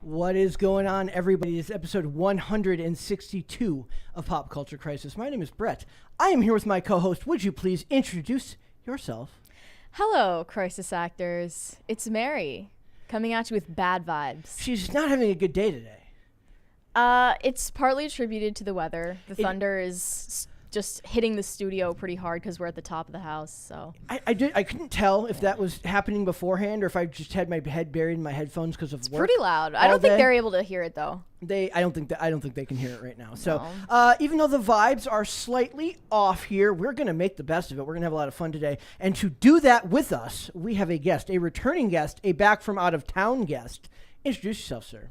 What is going on, everybody? This is episode 162 of Pop Culture Crisis. My name is Brett. I am here with my co-host. Would you please introduce yourself? Hello, crisis actors. It's Mary, coming at you with bad vibes. She's not having a good day today. It's partly attributed to the weather. The thunder is just hitting the studio pretty hard because we're at the top of the house. So I couldn't tell if that was happening beforehand or if I just had my head buried in my headphones because of work. It's pretty loud. I don't think they're able to hear it though. I don't think they can hear it right now. No. So even though the vibes are slightly off here, we're going to make the best of it. We're going to have a lot of fun today. And to do that with us, we have a guest, a returning guest, a back from out of town guest. Introduce yourself, sir.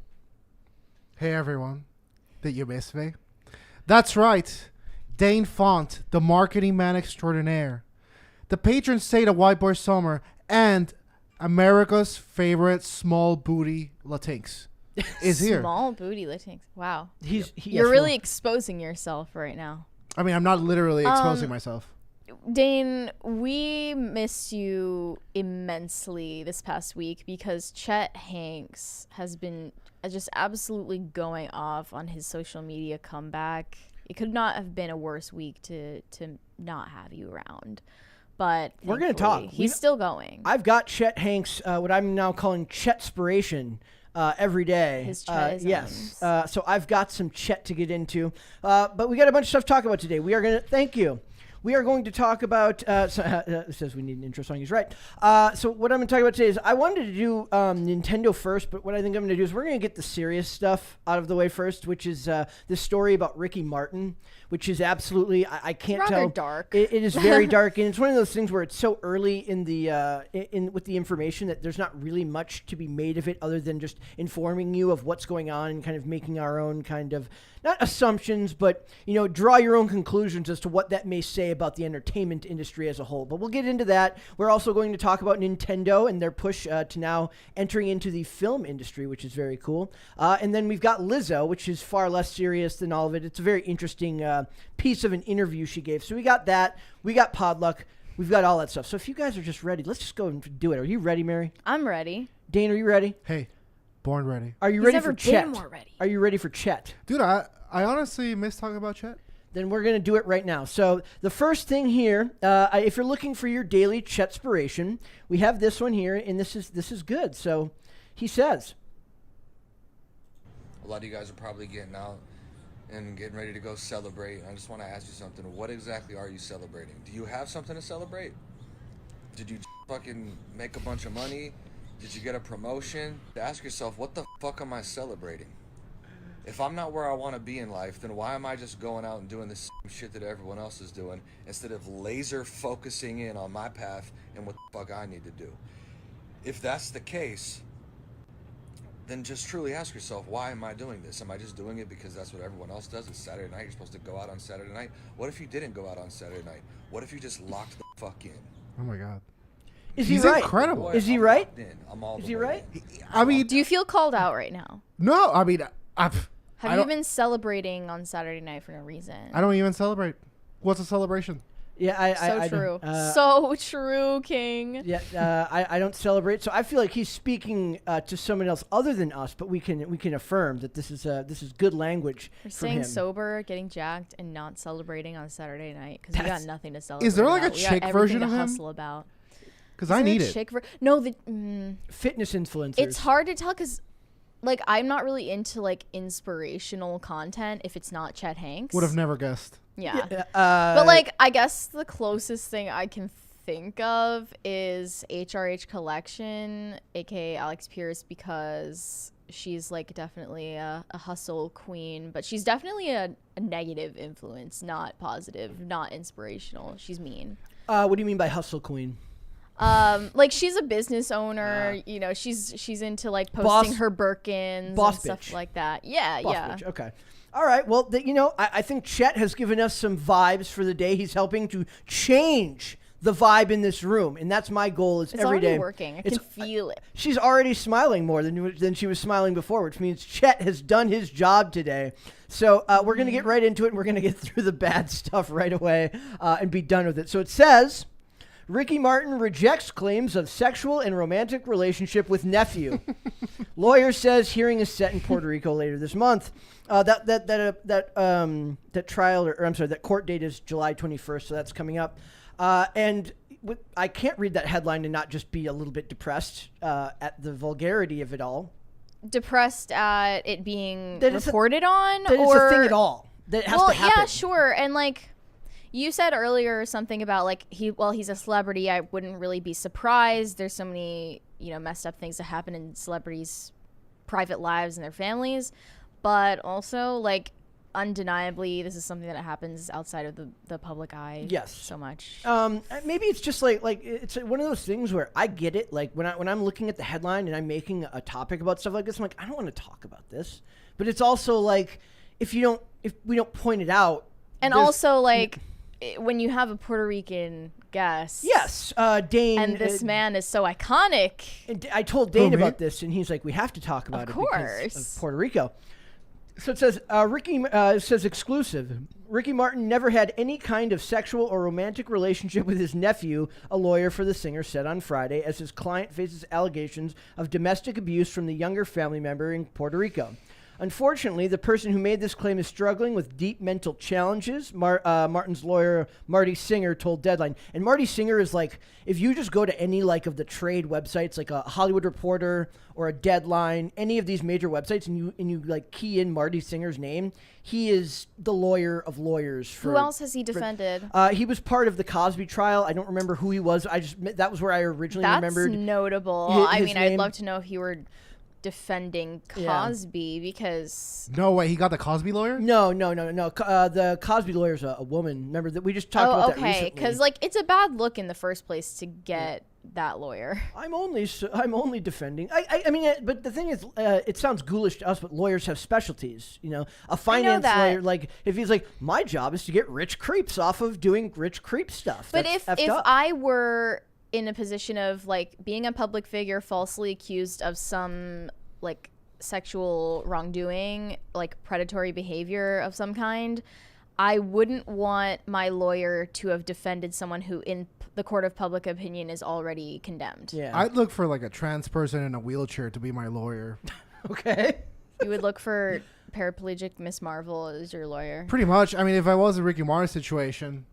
Hey everyone, did you miss me? That's right, Dane Font, the marketing man extraordinaire, the patron saint of White Boy Summer, and America's favorite small booty Latinx is here. Small booty Latinx. Wow. You're really exposing yourself right now. I mean, I'm not literally exposing myself. Dane, we missed you immensely this past week because Chet Hanks has been just absolutely going off on his social media comeback. It could not have been a worse week to not have you around. But we're going to talk. He's still going. I've got Chet Hanks, what I'm now calling Chetspiration, every day. His Chetisms. Yes. So I've got some Chet to get into. But we got a bunch of stuff to talk about today. We are going to, thank you. We are going to talk about, it says we need an intro song. He's right. So what I'm going to talk about today is I wanted to do Nintendo first, but what I think I'm going to do is we're going to get the serious stuff out of the way first, which is this story about Ricky Martin, which is absolutely, I can't rather tell. Dark. It is very dark, and it's one of those things where it's so early in the with the information that there's not really much to be made of it other than just informing you of what's going on and kind of making our own kind of, not assumptions, but, draw your own conclusions as to what that may say about the entertainment industry as a whole. But we'll get into that. We're also going to talk about Nintendo and their push to now entering into the film industry, which is very cool. And then we've got Lizzo, which is far less serious than all of it. It's a very interesting piece of an interview she gave. So we got that. We got Podluck. We've got all that stuff. So if you guys are just ready, let's just go and do it. Are you ready, Mary? I'm ready. Dane, are you ready? Hey, born ready. Are you He's ready never for Chet? been more ready. Are you ready for Chet? Dude, I honestly miss talking about Chet. Then we're going to do it right now. So the first thing here, if you're looking for your daily Chetspiration, we have this one here, and this is good. So he says, a lot of you guys are probably getting out and getting ready to go celebrate. I just want to ask you something. What exactly are you celebrating? Do you have something to celebrate? Did you fucking make a bunch of money? Did you get a promotion? Ask yourself, what the fuck am I celebrating? If I'm not where I want to be in life, then why am I just going out and doing the same shit that everyone else is doing instead of laser focusing in on my path and what the fuck I need to do? If that's the case, then just truly ask yourself, why am I doing this? Am I just doing it because that's what everyone else does? It's Saturday night. You're supposed to go out on Saturday night. What if you didn't go out on Saturday night? What if you just locked the fuck in? Oh my God. Is He's he right? incredible. Is he right? I'm all Is the he way right? in. I mean, Do you feel called out right now? no, I mean, Have I you don't- been celebrating on Saturday night for no reason? I don't even celebrate. What's a celebration? Yeah, I true. don't, So true, King. Yeah, I don't celebrate. So I feel like he's speaking to someone else other than us, but we can affirm that this is good language We're from staying him. sober, getting jacked, and not celebrating on Saturday night because we got nothing to celebrate. Is there like a about. We got chick everything version to of him? hustle about? Because Is I there need a it. chick no, Fitness influencers. it's hard to tell because, like, I'm not really into like inspirational content if it's not Chet Hanks. Would have never guessed. Yeah. But But like, I guess the closest thing I can think of is HRH Collection, aka Alex Pierce, because she's like definitely a hustle queen, but she's definitely a negative influence, not positive, not inspirational. She's mean. what do you mean by hustle queen? Like she's a business owner, she's into like posting her Birkins boss and stuff bitch. like that. Yeah, Boss yeah. bitch. Okay. All right. Well, I think Chet has given us some vibes for the day. He's helping to change the vibe in this room, and that's my goal. Is It's every already day. working. I can feel it. She's already smiling more than she was smiling before, which means Chet has done his job today. So we're going to get right into it, and we're going to get through the bad stuff right away and be done with it. So it says, Ricky Martin rejects claims of sexual and romantic relationship with nephew. Lawyer says hearing is set in Puerto Rico later this month. That court date is July 21st, so that's coming up. I can't read that headline and not just be a little bit depressed at the vulgarity of it all. Depressed at it being That it's reported on, That or it's a thing at all. That it has to happen. yeah, sure. And like you said earlier, something about like he's a celebrity. I wouldn't really be surprised. There's so many messed up things that happen in celebrities' private lives and their families, but also like undeniably this is something that happens outside of the public eye. Yes, so much. Maybe it's just like it's one of those things where I get it. Like when I'm looking at the headline and I'm making a topic about stuff like this, I'm like, I don't want to talk about this. But it's also like if we don't point it out, and also like when you have a Puerto Rican guest, yes, Dane, and this man is so iconic. And I told Dane about this, and he's like, we have to talk about it because of Puerto Rico. So it says, it says exclusive. Ricky Martin never had any kind of sexual or romantic relationship with his nephew, a lawyer for the singer said on Friday, as his client faces allegations of domestic abuse from the younger family member in Puerto Rico. Unfortunately, the person who made this claim is struggling with deep mental challenges, Martin's lawyer, Marty Singer, told Deadline. And Marty Singer is like, if you just go to any like of the trade websites, like a Hollywood Reporter or a Deadline, any of these major websites, and you like key in Marty Singer's name, he is the lawyer of lawyers. Who else has he defended? He was part of the Cosby trial. I don't remember who he was. That was where I originally remembered. That's notable. His name. I'd love to know if you were defending Cosby because No way, he got the Cosby lawyer? No. The Cosby lawyer's a woman. Remember that we just talked about that recently. Because like it's a bad look in the first place to get that lawyer. I'm only defending. I mean, but the thing is, it sounds ghoulish to us, but lawyers have specialties. A finance lawyer, like if he's like, my job is to get rich creeps off of doing rich creep stuff. But That's if effed up. I were in a position of like being a public figure falsely accused of some like sexual wrongdoing, like predatory behavior of some kind, I wouldn't want my lawyer to have defended someone who in the court of public opinion is already condemned. Yeah. I'd look for like a trans person in a wheelchair to be my lawyer. Okay. You would look for paraplegic Miss Marvel as your lawyer. Pretty much. I mean, if I was a Ricky Martin situation.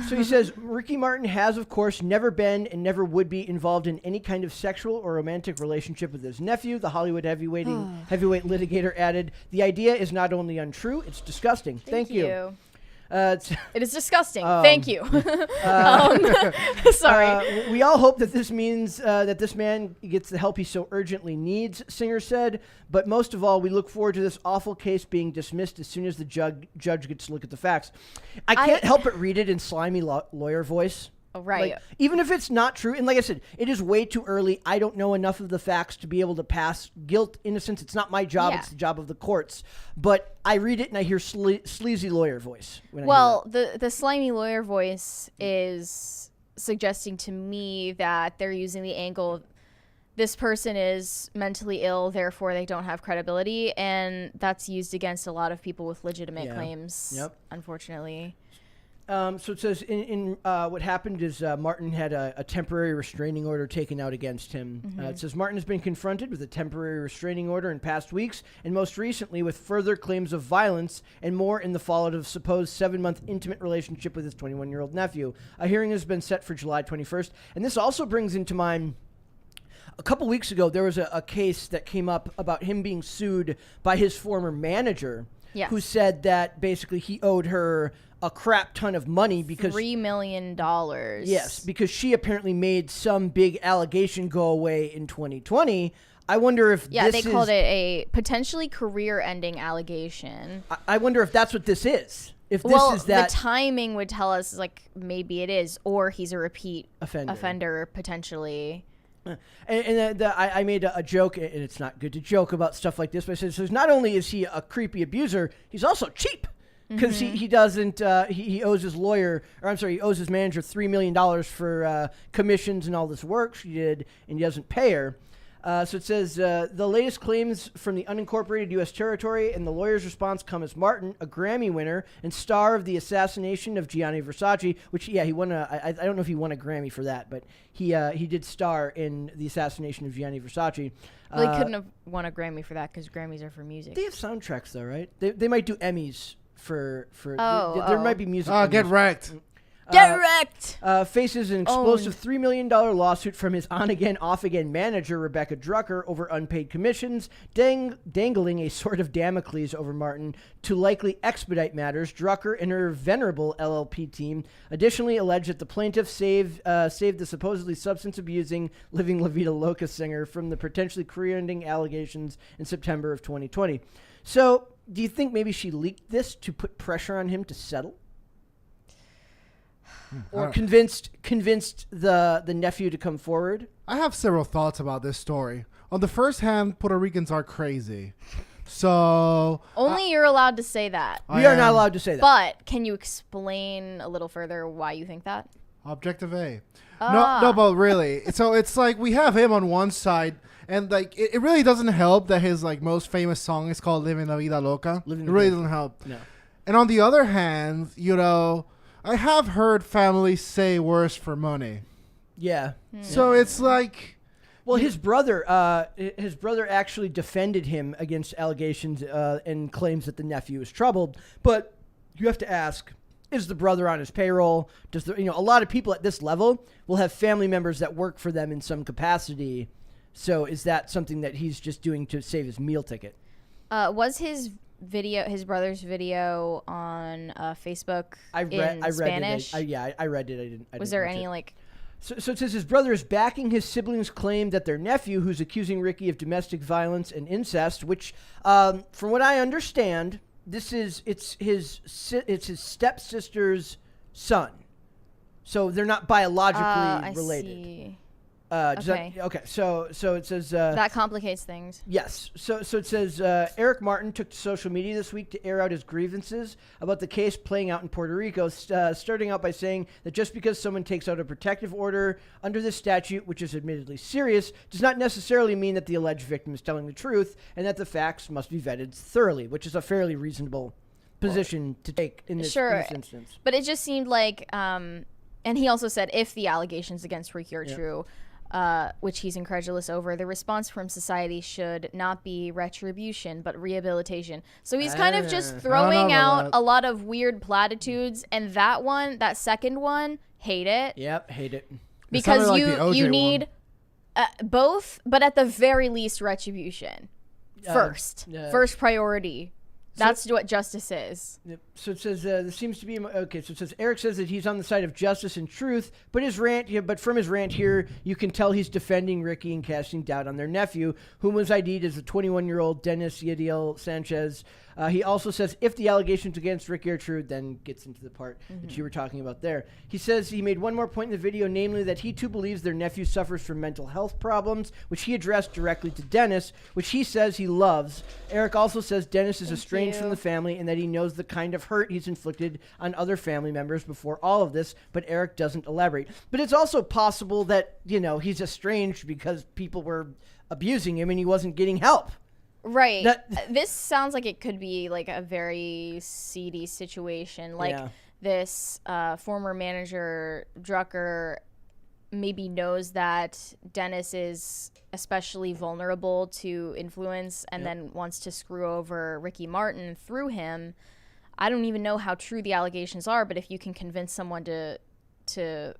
So he says, Ricky Martin has, of course, never been and never would be involved in any kind of sexual or romantic relationship with his nephew. The Hollywood heavyweight litigator added, the idea is not only untrue, it's disgusting. Thank you. It is disgusting. Thank you. Sorry. We all hope that this means that this man gets the help he so urgently needs, Singer said. But most of all, we look forward to this awful case being dismissed as soon as the judge gets to look at the facts. I can't help but read it in slimy lawyer voice. Right. Like, even if it's not true, and like I said, it is way too early. I don't know enough of the facts to be able to pass guilt, innocence. It's not my job. Yeah. It's the job of the courts. But I read it and I hear sleazy lawyer voice. The slimy lawyer voice is suggesting to me that they're using the angle this person is mentally ill, therefore they don't have credibility, and that's used against a lot of people with legitimate claims. Yep. Unfortunately. So it says in what happened is Martin had a temporary restraining order taken out against him. Mm-hmm. It says Martin has been confronted with a temporary restraining order in past weeks, and most recently with further claims of violence and more in the fallout of a supposed 7-month intimate relationship with his 21-year-old nephew. A hearing has been set for July 21st, and this also brings into mind. A couple weeks ago, there was a case that came up about him being sued by his former manager, who said that basically he owed her a crap ton of money because $3 million. Yes, because she apparently made some big allegation go away in 2020. I wonder if they called it a potentially career-ending allegation. I wonder if that's what this is. If this is that, the timing would tell us like maybe it is, or he's a repeat offender potentially. I made a joke, and it's not good to joke about stuff like this, but I said, so not only is he a creepy abuser, he's also cheap. Because he doesn't, he owes his lawyer, he owes his manager $3 million for commissions and all this work she did, and he doesn't pay her. So it says the latest claims from the unincorporated U.S. territory and the lawyer's response come as Martin, a Grammy winner and star of the assassination of Gianni Versace, which he won I don't know if he won a Grammy for that, but he did star in the assassination of Gianni Versace. Well, he couldn't have won a Grammy for that because Grammys are for music. They have soundtracks though, right? They might do Emmys for. Oh, there might be music. Oh, get Emmys. wrecked. Get wrecked! Faces an explosive $3 million lawsuit from his on-again, off-again manager, Rebecca Drucker, over unpaid commissions, dangling a sword of Damocles over Martin to likely expedite matters. Drucker and her venerable LLP team additionally allege that the plaintiff saved the supposedly substance-abusing Living La Vida Loca singer from the potentially career-ending allegations in September of 2020. So, do you think maybe she leaked this to put pressure on him to settle? Or convinced the nephew to come forward? I have several thoughts about this story. On the first hand, Puerto Ricans are crazy. So... Only you're allowed to say that. We are not allowed to say that. But can you explain a little further why you think that? Objective A. No, but really. So it's like we have him on one side, and like it really doesn't help that his like most famous song is called Living La Vida Loca. It really doesn't help. No. And on the other hand, you know, I have heard families say worse for money. Yeah. So it's like... Well, his brother actually defended him against allegations and claims that the nephew is troubled. But you have to ask, is the brother on his payroll? Does a lot of people at this level will have family members that work for them in some capacity. So is that something that he's just doing to save his meal ticket? Was his brother's video on Facebook in Spanish? I read it. I didn't. Was there watch any it. like? So it says his brother is backing his siblings' claim that their nephew, who's accusing Ricky of domestic violence and incest, which, from what I understand, it's his stepsister's son. So they're not biologically related. See. Okay. So it says That complicates things. yes. So it says Eric Martin took to social media this week to air out his grievances about the case playing out in Puerto Rico, starting out by saying that just because someone takes out a protective order under this statute, which is admittedly serious, does not necessarily mean that the alleged victim is telling the truth, and that the facts must be vetted thoroughly, which is a fairly reasonable position to take in this instance. But it just seemed like, and he also said if the allegations against Ricky are true, which he's incredulous over, the response from society should not be retribution, but rehabilitation. So he's kind of just throwing out a lot of weird platitudes, and that second one, hate it. Yep, hate it. Because like you need both, but at the very least, retribution. First priority. That's what justice is. Yep. So it says there seems to be okay. So it says Eric says that he's on the side of justice and truth, but from his rant here, you can tell he's defending Ricky and casting doubt on their nephew, whom was ID'd as a 21-year-old Dennis Yadiel Sanchez. He also says if the allegations against Ricky are true, then gets into the part that you were talking about there. He says he made one more point in the video, namely that he too believes their nephew suffers from mental health problems, which he addressed directly to Dennis, which he says he loves. Eric also says Dennis is estranged from the family and that he knows the kind of hurt he's inflicted on other family members before all of this, but Eric doesn't elaborate. But it's also possible that, he's estranged because people were abusing him and he wasn't getting help. Right. This sounds like it could be like a very seedy situation. Like this former manager, Drucker, maybe knows that Dennis is especially vulnerable to influence and then wants to screw over Ricky Martin through him. I don't even know how true the allegations are, but if you can convince someone to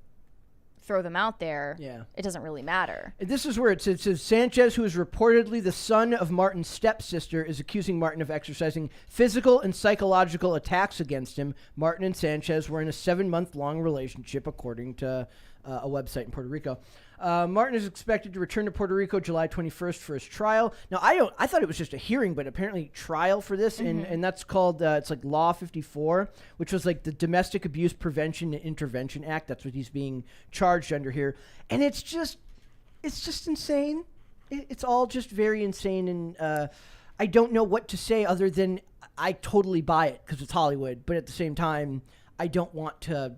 throw them out there, it doesn't really matter. This is where it says Sanchez, who is reportedly the son of Martin's stepsister, is accusing Martin of exercising physical and psychological attacks against him. Martin and Sanchez were in a 7-month-long relationship, according to a website in Puerto Rico. Martin is expected to return to Puerto Rico July 21st for his trial. Now, I thought it was just a hearing, but apparently trial for this, and that's called, it's like Law 54, which was like the Domestic Abuse Prevention and Intervention Act. That's what he's being charged under here. And it's just insane. It's all just very insane, and I don't know what to say other than I totally buy it because it's Hollywood, but at the same time, I don't want to...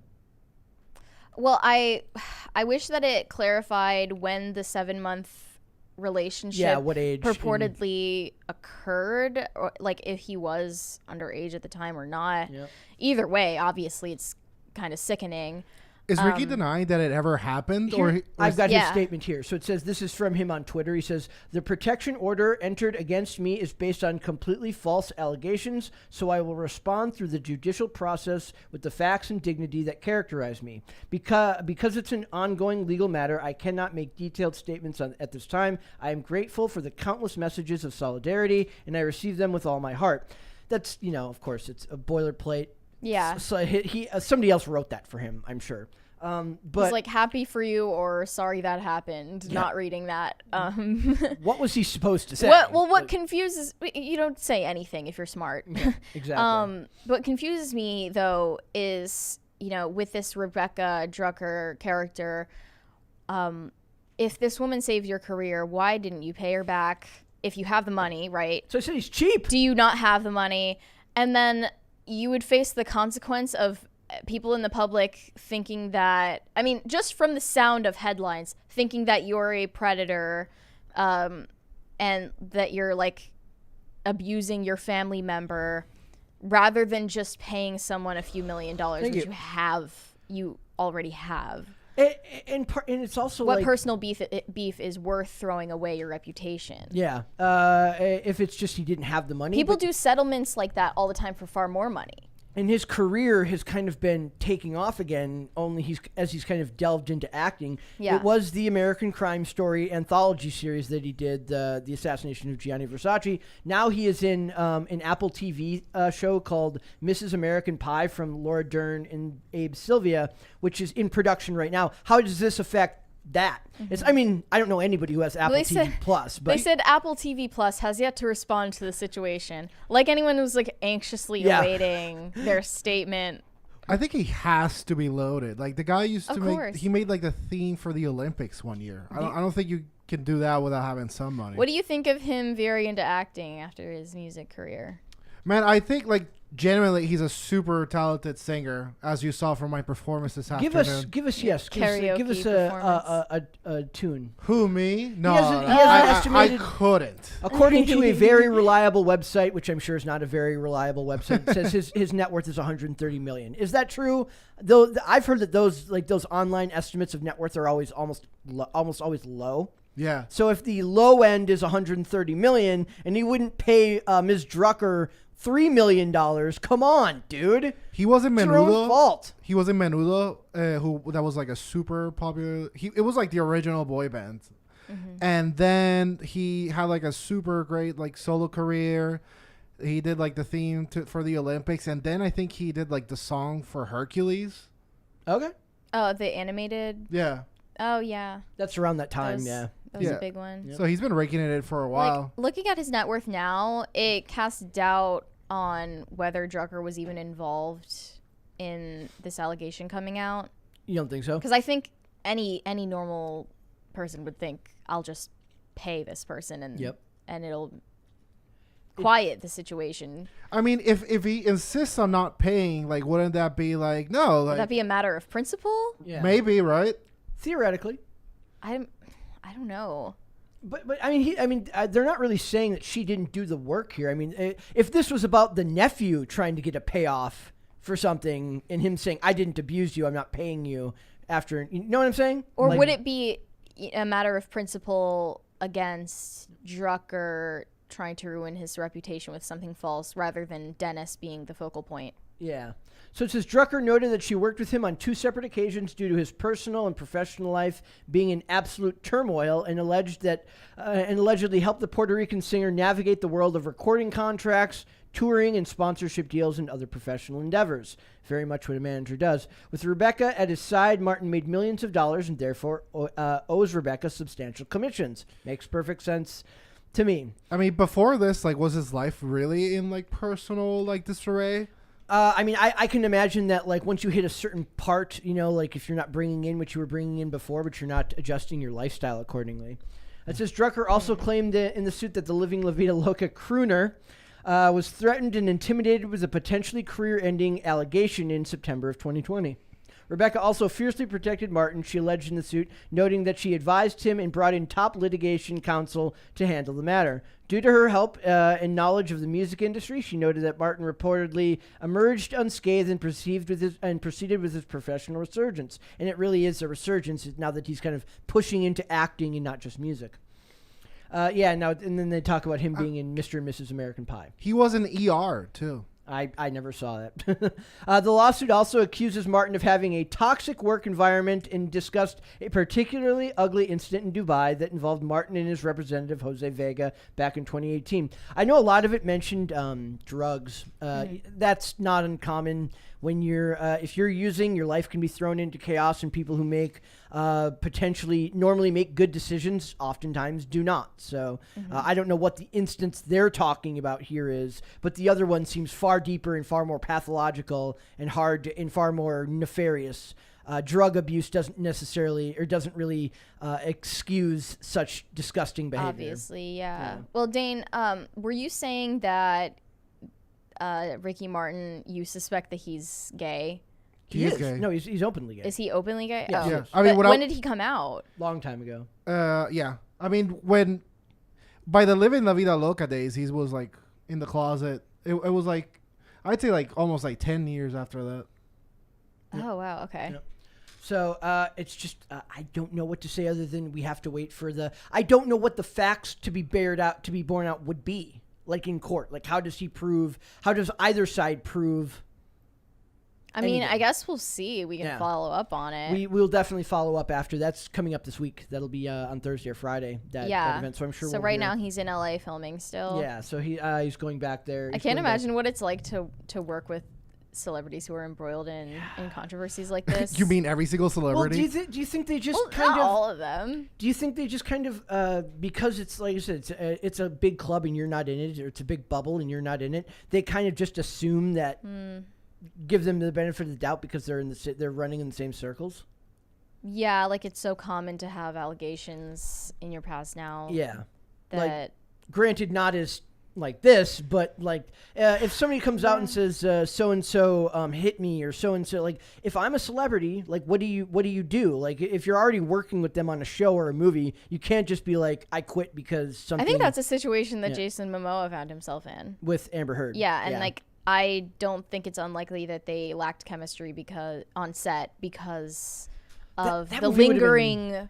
Well, I wish that it clarified when the 7-month relationship what age purportedly occurred, or like if he was underage at the time or not. Yep. Either way, obviously it's kind of sickening. Is Ricky denying that it ever happened? I've got his Yeah. statement here. So it says, this is from him on Twitter. He says, the protection order entered against me is based on completely false allegations, so I will respond through the judicial process with the facts and dignity that characterize me. Because it's an ongoing legal matter, I cannot make detailed statements at this time. I am grateful for the countless messages of solidarity, and I receive them with all my heart. That's, of course, it's a boilerplate. Yeah. So he somebody else wrote that for him, I'm sure. But He's like, happy for you or sorry that happened. Not reading that. what was he supposed to say? What confuses you don't say anything if you're smart. Yeah, exactly. What confuses me though is with this Rebecca Drucker character, if this woman saved your career, why didn't you pay her back? If you have the money, right? So I said he's cheap. Do you not have the money? And then you would face the consequence of people in the public thinking that, just from the sound of headlines, thinking that you're a predator, and that you're like abusing your family member, rather than just paying someone a few $1 million, which you already have. And it's also What like, personal beef is worth throwing away your reputation? Yeah. If it's just he didn't have the money. People do settlements like that all the time for far more money. And his career has kind of been taking off again, only he's kind of delved into acting. Yeah. It was the American Crime Story anthology series that he did, the assassination of Gianni Versace. Now he is in an Apple TV show called Mrs. American Pie from Laura Dern and Abe Sylvia, which is in production right now. How does this affect that? It's, I don't know anybody who has Apple TV Plus, but they said Apple TV Plus has yet to respond to the situation. Like anyone who's like anxiously awaiting their statement. I think he has to be loaded. Like the guy used to course. he made like the theme for the Olympics one year. I don't think you can do that without having some money. What do you think of him veering into acting after his music career? Man, I think like genuinely he's a super talented singer, as you saw from my performance this afternoon. Give us Karaoke a tune. Who, me? No, He has an I estimated- couldn't. According to a very reliable website, which I'm sure is not a very reliable website, it says his net worth is 130 million. Is that true? Though I've heard that those online estimates of net worth are always almost always low. Yeah. So if the low end is 130 million, and he wouldn't pay Ms. Drucker $3 million, come on, dude. He was in It's your own Menudo. fault. He was in Menudo, that was like a super popular. It was like the original boy band, and then he had like a super great like solo career. He did like the theme for the Olympics, and then I think he did like the song for Hercules. Okay. Oh, the animated. Yeah. Oh yeah, That's around that time, that was Yeah. a big one. So he's been raking it in for a while. Like, looking at his net worth now, it casts doubt on whether Drucker was even involved in this allegation coming out. You don't think so? Because I think any normal person would think, I'll just pay this person and it'll quiet the situation. I mean, if he insists on not paying, like, wouldn't that be like, no, Would like, that be a matter of principle? Yeah. maybe, right? Theoretically. I don't know. But they're not really saying that she didn't do the work here. I mean, if this was about the nephew trying to get a payoff for something and him saying, I didn't abuse you, I'm not paying you after, you know what I'm saying? Or would it be a matter of principle against Drucker trying to ruin his reputation with something false rather than Dennis being the focal point? Yeah. So it says Drucker noted that she worked with him on 2 separate occasions due to his personal and professional life being in absolute turmoil, and allegedly helped the Puerto Rican singer navigate the world of recording contracts, touring, and sponsorship deals and other professional endeavors. Very much what a manager does. With Rebecca at his side, Martin made millions of dollars and therefore owes Rebecca substantial commissions. Makes perfect sense to me. I mean, before this, like, was his life really in, like, personal, like, disarray? I can imagine that, like, once you hit a certain part, like if you're not bringing in what you were bringing in before, but you're not adjusting your lifestyle accordingly. It says Drucker also claimed in the suit that the Living La Vida Loca crooner was threatened and intimidated with a potentially career-ending allegation in September of 2020. Rebecca also fiercely protected Martin, she alleged in the suit, noting that she advised him and brought in top litigation counsel to handle the matter. Due to her help and knowledge of the music industry, she noted that Martin reportedly emerged unscathed and proceeded with his professional resurgence. And it really is a resurgence now that he's kind of pushing into acting and not just music. And then they talk about him being in Mr. and Mrs. American Pie. He was in ER, too. I never saw that. The lawsuit also accuses Martin of having a toxic work environment and discussed a particularly ugly incident in Dubai that involved Martin and his representative, Jose Vega, back in 2018. I know a lot of it mentioned drugs. That's not uncommon. When if you're using, your life can be thrown into chaos, and people who make potentially normally make good decisions oftentimes do not. So I don't know what the instance they're talking about here is, but the other one seems far deeper and far more pathological and far more nefarious. Drug abuse doesn't really excuse such disgusting behavior. Obviously, yeah. Well, Dane, were you saying that Ricky Martin, you suspect that he's gay? He is gay. No, he's openly gay. Is he openly gay? Yes. Oh. Yeah. I mean, when did he come out? Long time ago. Yeah. I mean, when by the Living La Vida Loca days, he was like in the closet. It was like, I'd say like almost like 10 years after that. Oh, wow. Okay. Yep. So it's just I don't know what to say other than we have to wait for I don't know what the facts to be borne out would be, like in court. Like how does either side prove? I mean, anything? I guess we'll see. We can follow up on it. We'll definitely follow up after. That's coming up this week. That'll be on Thursday or Friday. That event. So I'm sure. So right now he's in LA filming still. Yeah. So he's going back there. I can't imagine what it's like to work with celebrities who are embroiled in controversies like this. You mean every single celebrity? Well, do you think they just not all of them? Do you think they just kind of because it's like I said, it's a big club and you're not in it, or it's a big bubble and you're not in it? They kind of just assume that. Give them the benefit of the doubt because they're running in the same circles. Yeah, like it's so common to have allegations in your past now. Yeah, that granted, not as like this, but like if somebody comes out and says so and so hit me or so and so, like if I'm a celebrity, like what do you do? Like if you're already working with them on a show or a movie, you can't just be like I quit because something. I think that's a situation that Jason Momoa found himself in with Amber Heard. Yeah, and like. I don't think it's unlikely that they lacked chemistry on set because of the lingering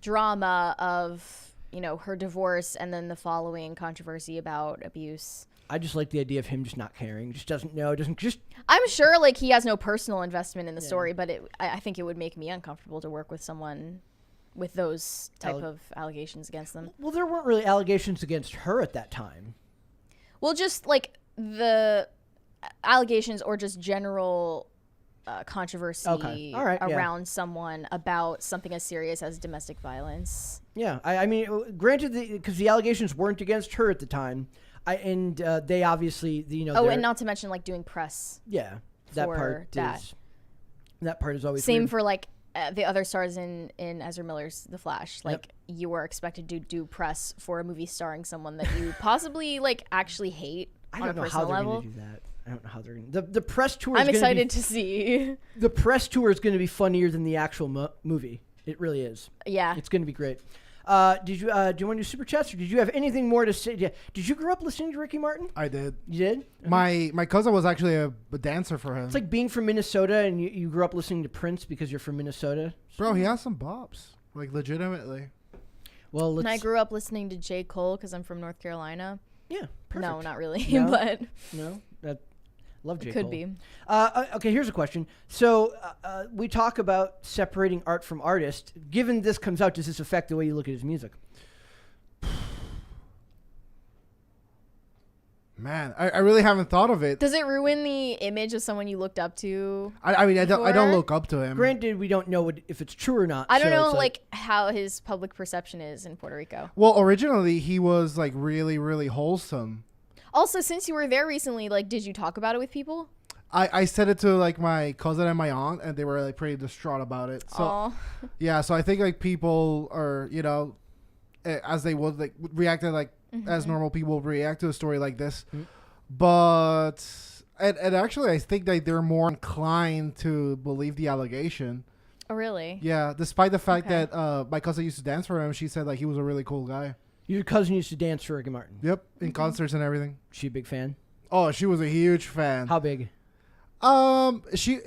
drama of, her divorce and then the following controversy about abuse. I just like the idea of him just not caring, just doesn't know, I'm sure like he has no personal investment in the story, but I think it would make me uncomfortable to work with someone with those type of allegations against them. Well, there weren't really allegations against her at that time. Well, just like the allegations or just general controversy around someone about something as serious as domestic violence. Yeah, I mean, granted, because the allegations weren't against her at the time, they obviously, and not to mention like doing press. Yeah, that part is always same weird. For like the other stars in Ezra Miller's The Flash. Like you were expected to do press for a movie starring someone that you possibly like actually hate. I don't know how they're going to do that. I don't know how they're going to. The press tour. I'm excited to see. The press tour is going to be funnier than the actual movie. It really is. Yeah, it's going to be great. Do you want to do super chats, or did you have anything more to say? Yeah. Did you grow up listening to Ricky Martin? I did. You did? Okay. My cousin was actually a dancer for him. It's like being from Minnesota and you grew up listening to Prince because you're from Minnesota. Bro, he has some bops, like legitimately. Well, and I grew up listening to J. Cole because I'm from North Carolina. Yeah, perfect. No, not really, no? but no, love J. Could Cole. be. Okay, here's a question. So we talk about separating art from artist. Given this comes out, does this affect the way you look at his music? Man, I really haven't thought of it. Does it ruin the image of someone you looked up to? I mean, I don't look up to him. Granted, we don't know if it's true or not. I don't know, like how his public perception is in Puerto Rico. Well, originally he was like really, really wholesome. Also, since you were there recently, like, did you talk about it with people? I said it to like my cousin and my aunt, and they were like pretty distraught about it. So yeah, so I think like people are, as they would like react to like as normal people react to a story like this. But And actually, I think that they're more inclined to believe the allegation. Oh, really? Yeah, despite the fact Okay. that my cousin used to dance for him, she said like he was a really cool guy. Your cousin used to dance for Ricky Martin. Yep, in concerts and everything. She a big fan? Oh, she was a huge fan. How big? She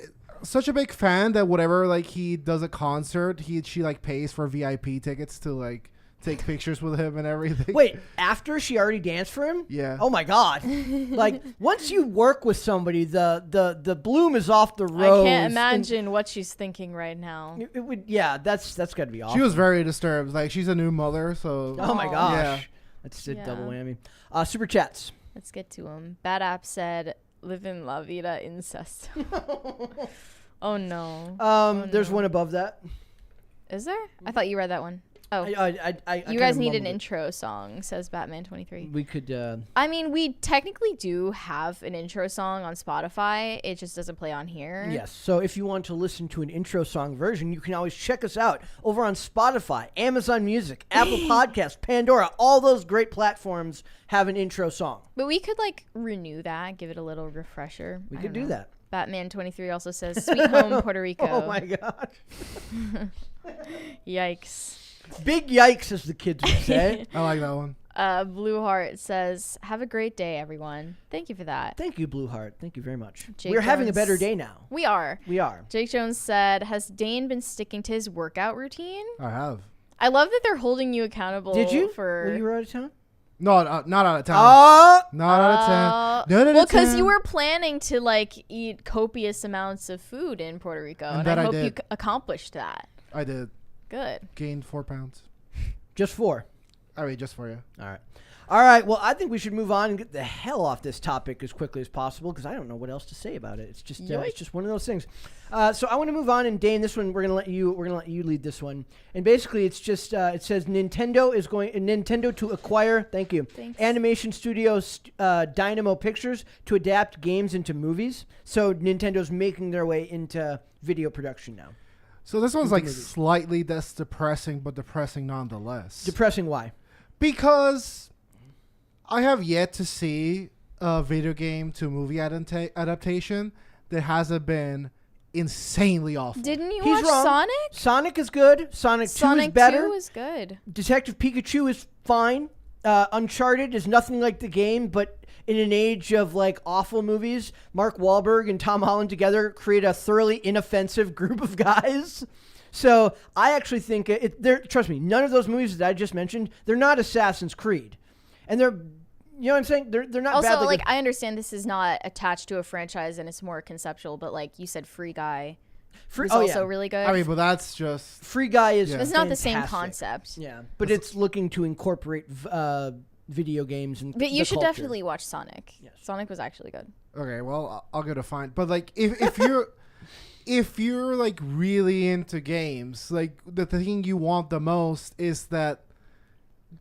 such a big fan that whatever like he does a concert, she like pays for VIP tickets to like take pictures with him and everything. Wait, after she already danced for him? Yeah. Oh my God! Like once you work with somebody, the bloom is off the rose. I can't and imagine what she's thinking right now. It would, yeah, that's got to be awful. She was very disturbed. Like she's a new mother, so Oh my Aw. gosh, Yeah. that's a Yeah. double whammy. Super chats. Let's get to him. Bad App said, "Live in La Vida incest." Oh no. There's no. one above that. Is there? I thought you read that one. Oh, I you kinda guys need an mumbled it. intro song, says Batman23. We could. I mean, we technically do have an intro song on Spotify. It just doesn't play on here. Yes. So if you want to listen to an intro song version, you can always check us out over on Spotify, Amazon Music, Apple Podcasts, Pandora. All those great platforms have an intro song. But we could like renew that, give it a little refresher. We I could don't do know. that. Batman23 also says, "Sweet home, Puerto Rico." Oh my God. Yikes. Big yikes, as the kids would say. I like that one. Blue Heart says, "Have a great day, everyone." Thank you for that. Thank you, Blue Heart. Thank you very much. Jake We're having a Jones- better day now. We are. We are. Jake Jones said, "Has Dane been sticking to his workout routine?" I have. I love that they're holding you accountable. Did you? For When you were out of town? No, not out of town. Oh! Not out of town. Not out of well, because town. you were planning to like eat copious amounts of food in Puerto Rico, And and that I I hope you did. accomplished that. I did. Good. Gained 4 pounds. Just 4. I mean, just for you. All right. All right. Well, I think we should move on and get the hell off this topic as quickly as possible because I don't know what else to say about it. It's just one of those things. So I want to move on, and Dane, this one we're gonna let you lead this one. And basically, it's just it says Nintendo to acquire. Thank you. Thanks. Animation studios Dynamo Pictures to adapt games into movies. So Nintendo's making their way into video production now. So this one's Into like movies. slightly less depressing, but depressing nonetheless. Depressing. Why? Because I have yet to see a video game to movie adaptation that hasn't been insanely awful. Didn't you He's watch wrong. Sonic? Sonic is good. Sonic 2 is Sonic better. 2 is good. Detective Pikachu is fine. Uncharted is nothing like the game, but in an age of like awful movies, Mark Wahlberg and Tom Holland together create a thoroughly inoffensive group of guys. So I actually think trust me, none of those movies that I just mentioned, they're not Assassin's Creed, and they're, you know what I'm saying? They're not Also, badly like, good. I understand this is not attached to a franchise and it's more conceptual, but like you said, Free Guy was also really good. I mean, but that's just... Free Guy is Yeah. it's not the same fantastic. concept. Yeah, but it's looking to incorporate video games and But you the should culture. definitely watch Sonic. Yes. Sonic was actually good. Okay, well, I'll go to find. But like, if you're if you're like really into games, like the thing you want the most is that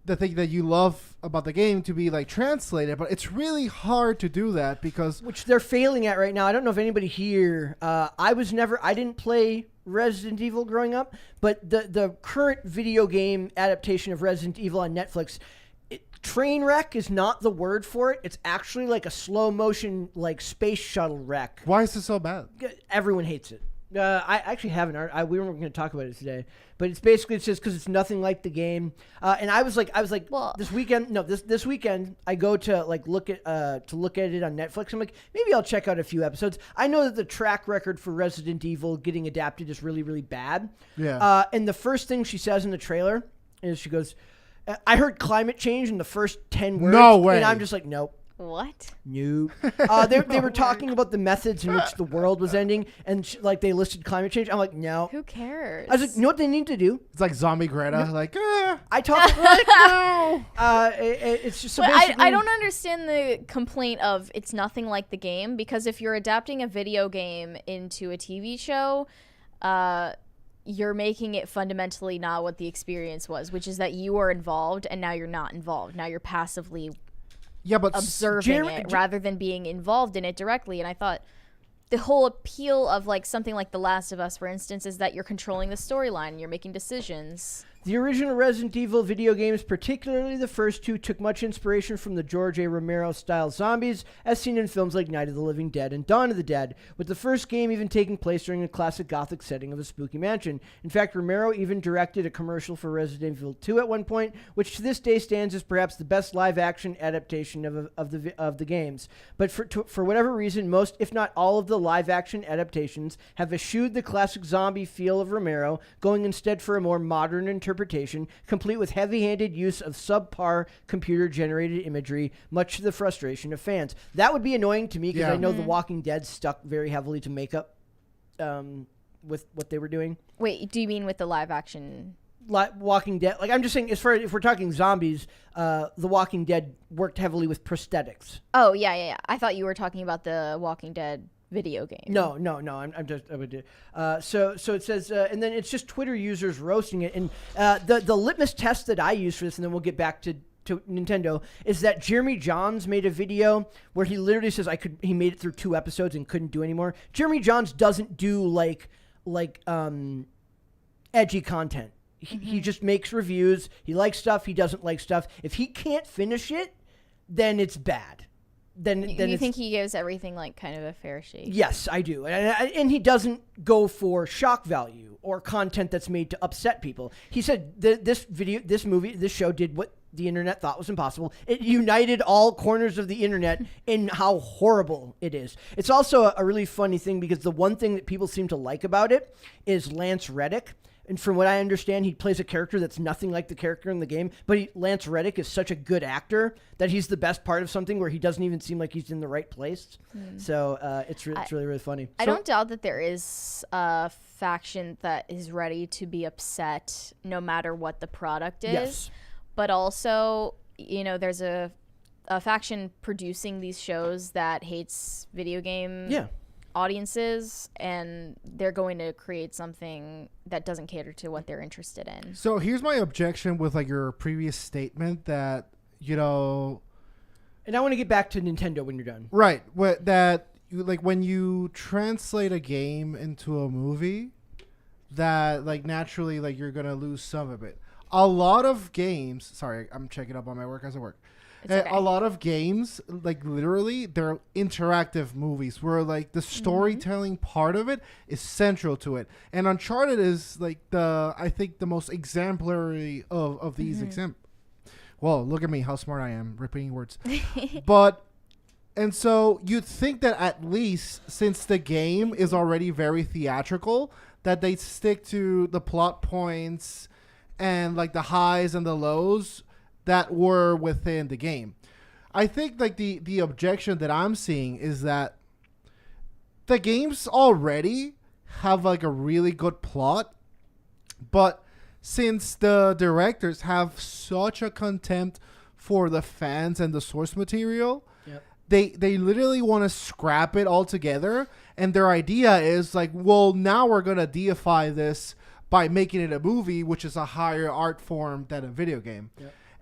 the thing that you love about the game to be like translated, but it's really hard to do that because Which they're failing at right now. I don't know if anybody here. I didn't play Resident Evil growing up, but the current video game adaptation of Resident Evil on Netflix, train wreck is not the word for it. It's actually like a slow motion like space shuttle wreck. why is it so bad? Everyone hates it. I actually have an art. We weren't going to talk about it today, but it's basically just because it's nothing like the game. And I was like, Well- this weekend I go to like look at it on Netflix. I'm like, maybe I'll check out a few episodes. I know that the track record for Resident Evil getting adapted is really, really bad. Yeah. And the first thing she says in the trailer is she goes, "I heard climate change in the first 10 words." No way. And I'm just like, nope. What? Nope. They were talking about the methods in which the world was ending, and they listed climate change. I'm like, no. Who cares? I was like, you know what they need to do? It's like zombie Greta. Like, I talked like, no. It's just so But basically. I don't understand the complaint of it's nothing like the game, because if you're adapting a video game into a TV show, you're making it fundamentally not what the experience was, which is that you are involved and now you're not involved. Now you're passively yeah, but observing it rather than being involved in it directly. And I thought the whole appeal of like something like The Last of Us, for instance, is that you're controlling the storyline and you're making decisions. The original Resident Evil video games, particularly the first two, took much inspiration from the George A. Romero-style zombies, as seen in films like Night of the Living Dead and Dawn of the Dead, with the first game even taking place during a classic Gothic setting of a spooky mansion. In fact, Romero even directed a commercial for Resident Evil 2 at one point, which to this day stands as perhaps the best live-action adaptation of the games. But for whatever reason, most, if not all, of the live-action adaptations have eschewed the classic zombie feel of Romero, going instead for a more modern interpretation, complete with heavy-handed use of subpar computer-generated imagery, much to the frustration of fans. That would be annoying to me because I know The Walking Dead stuck very heavily to makeup with what they were doing. Wait, do you mean with the live action? Walking Dead, like I'm just saying, as far as if we're talking zombies, The Walking Dead worked heavily with prosthetics. Oh yeah. I thought you were talking about the Walking Dead video game. No. I'm just. I would do. So it says, and then it's just Twitter users roasting it, and the litmus test that I use for this, and then we'll get back to Nintendo, is that Jeremy Johns made a video where he literally says he made it through 2 episodes and couldn't do anymore. Jeremy Johns doesn't do like edgy content. He just makes reviews. He likes stuff. He doesn't like stuff. If he can't finish it, then it's bad. Then you think he gives everything like kind of a fair shake? Yes, I do, and he doesn't go for shock value or content that's made to upset people. He said this show did what the internet thought was impossible. It united all corners of the internet in how horrible it is. It's also a really funny thing because the one thing that people seem to like about it is Lance Reddick. And from what I understand, he plays a character that's nothing like the character in the game. But Lance Reddick is such a good actor that he's the best part of something where he doesn't even seem like he's in the right place. So it's really, really funny. I don't doubt that there is a faction that is ready to be upset no matter what the product is. Yes. But also, there's a faction producing these shows that hates video game audiences, and they're going to create something that doesn't cater to what they're interested in. So here's my objection with like your previous statement that, and I want to get back to Nintendo when you're done. Right. That when you translate a game into a movie, that like naturally like you're going to lose some of it. A lot of games, sorry, I'm checking up on my work as I work. Okay. A lot of games, like literally, they're interactive movies where like the storytelling part of it is central to it. And Uncharted is like I think the most exemplary of these Well, look at me, how smart I am, repeating words. And so you'd think that at least since the game is already very theatrical, that they stick to the plot points and like the highs and the lows that were within the game. I think like the objection that I'm seeing is that the games already have like a really good plot, but since the directors have such a contempt for the fans and the source material, they literally want to scrap it all together, and their idea is like, well, now we're going to deify this by making it a movie, which is a higher art form than a video game.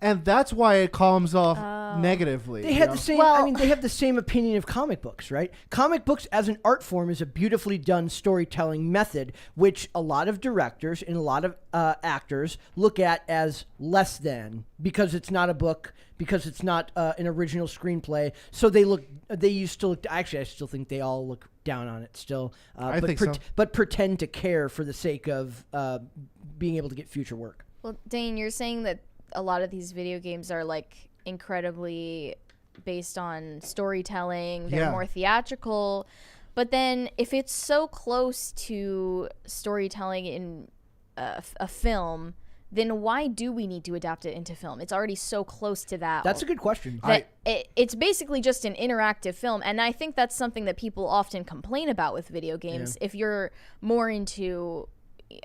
And that's why it comes off negatively. They had the same. They have the same opinion of comic books, right? Comic books as an art form is a beautifully done storytelling method, which a lot of directors and a lot of actors look at as less than, because it's not a book, because it's not an original screenplay. So they used to look. Actually, I still think they all look down on it still. I think so. But pretend to care for the sake of being able to get future work. Well, Dane, you're saying that a lot of these video games are like incredibly based on storytelling. They're more theatrical. But then if it's so close to storytelling in a film, then why do we need to adapt it into film? It's already so close to that. That's a good question. It's basically just an interactive film. And I think that's something that people often complain about with video games. If you're more into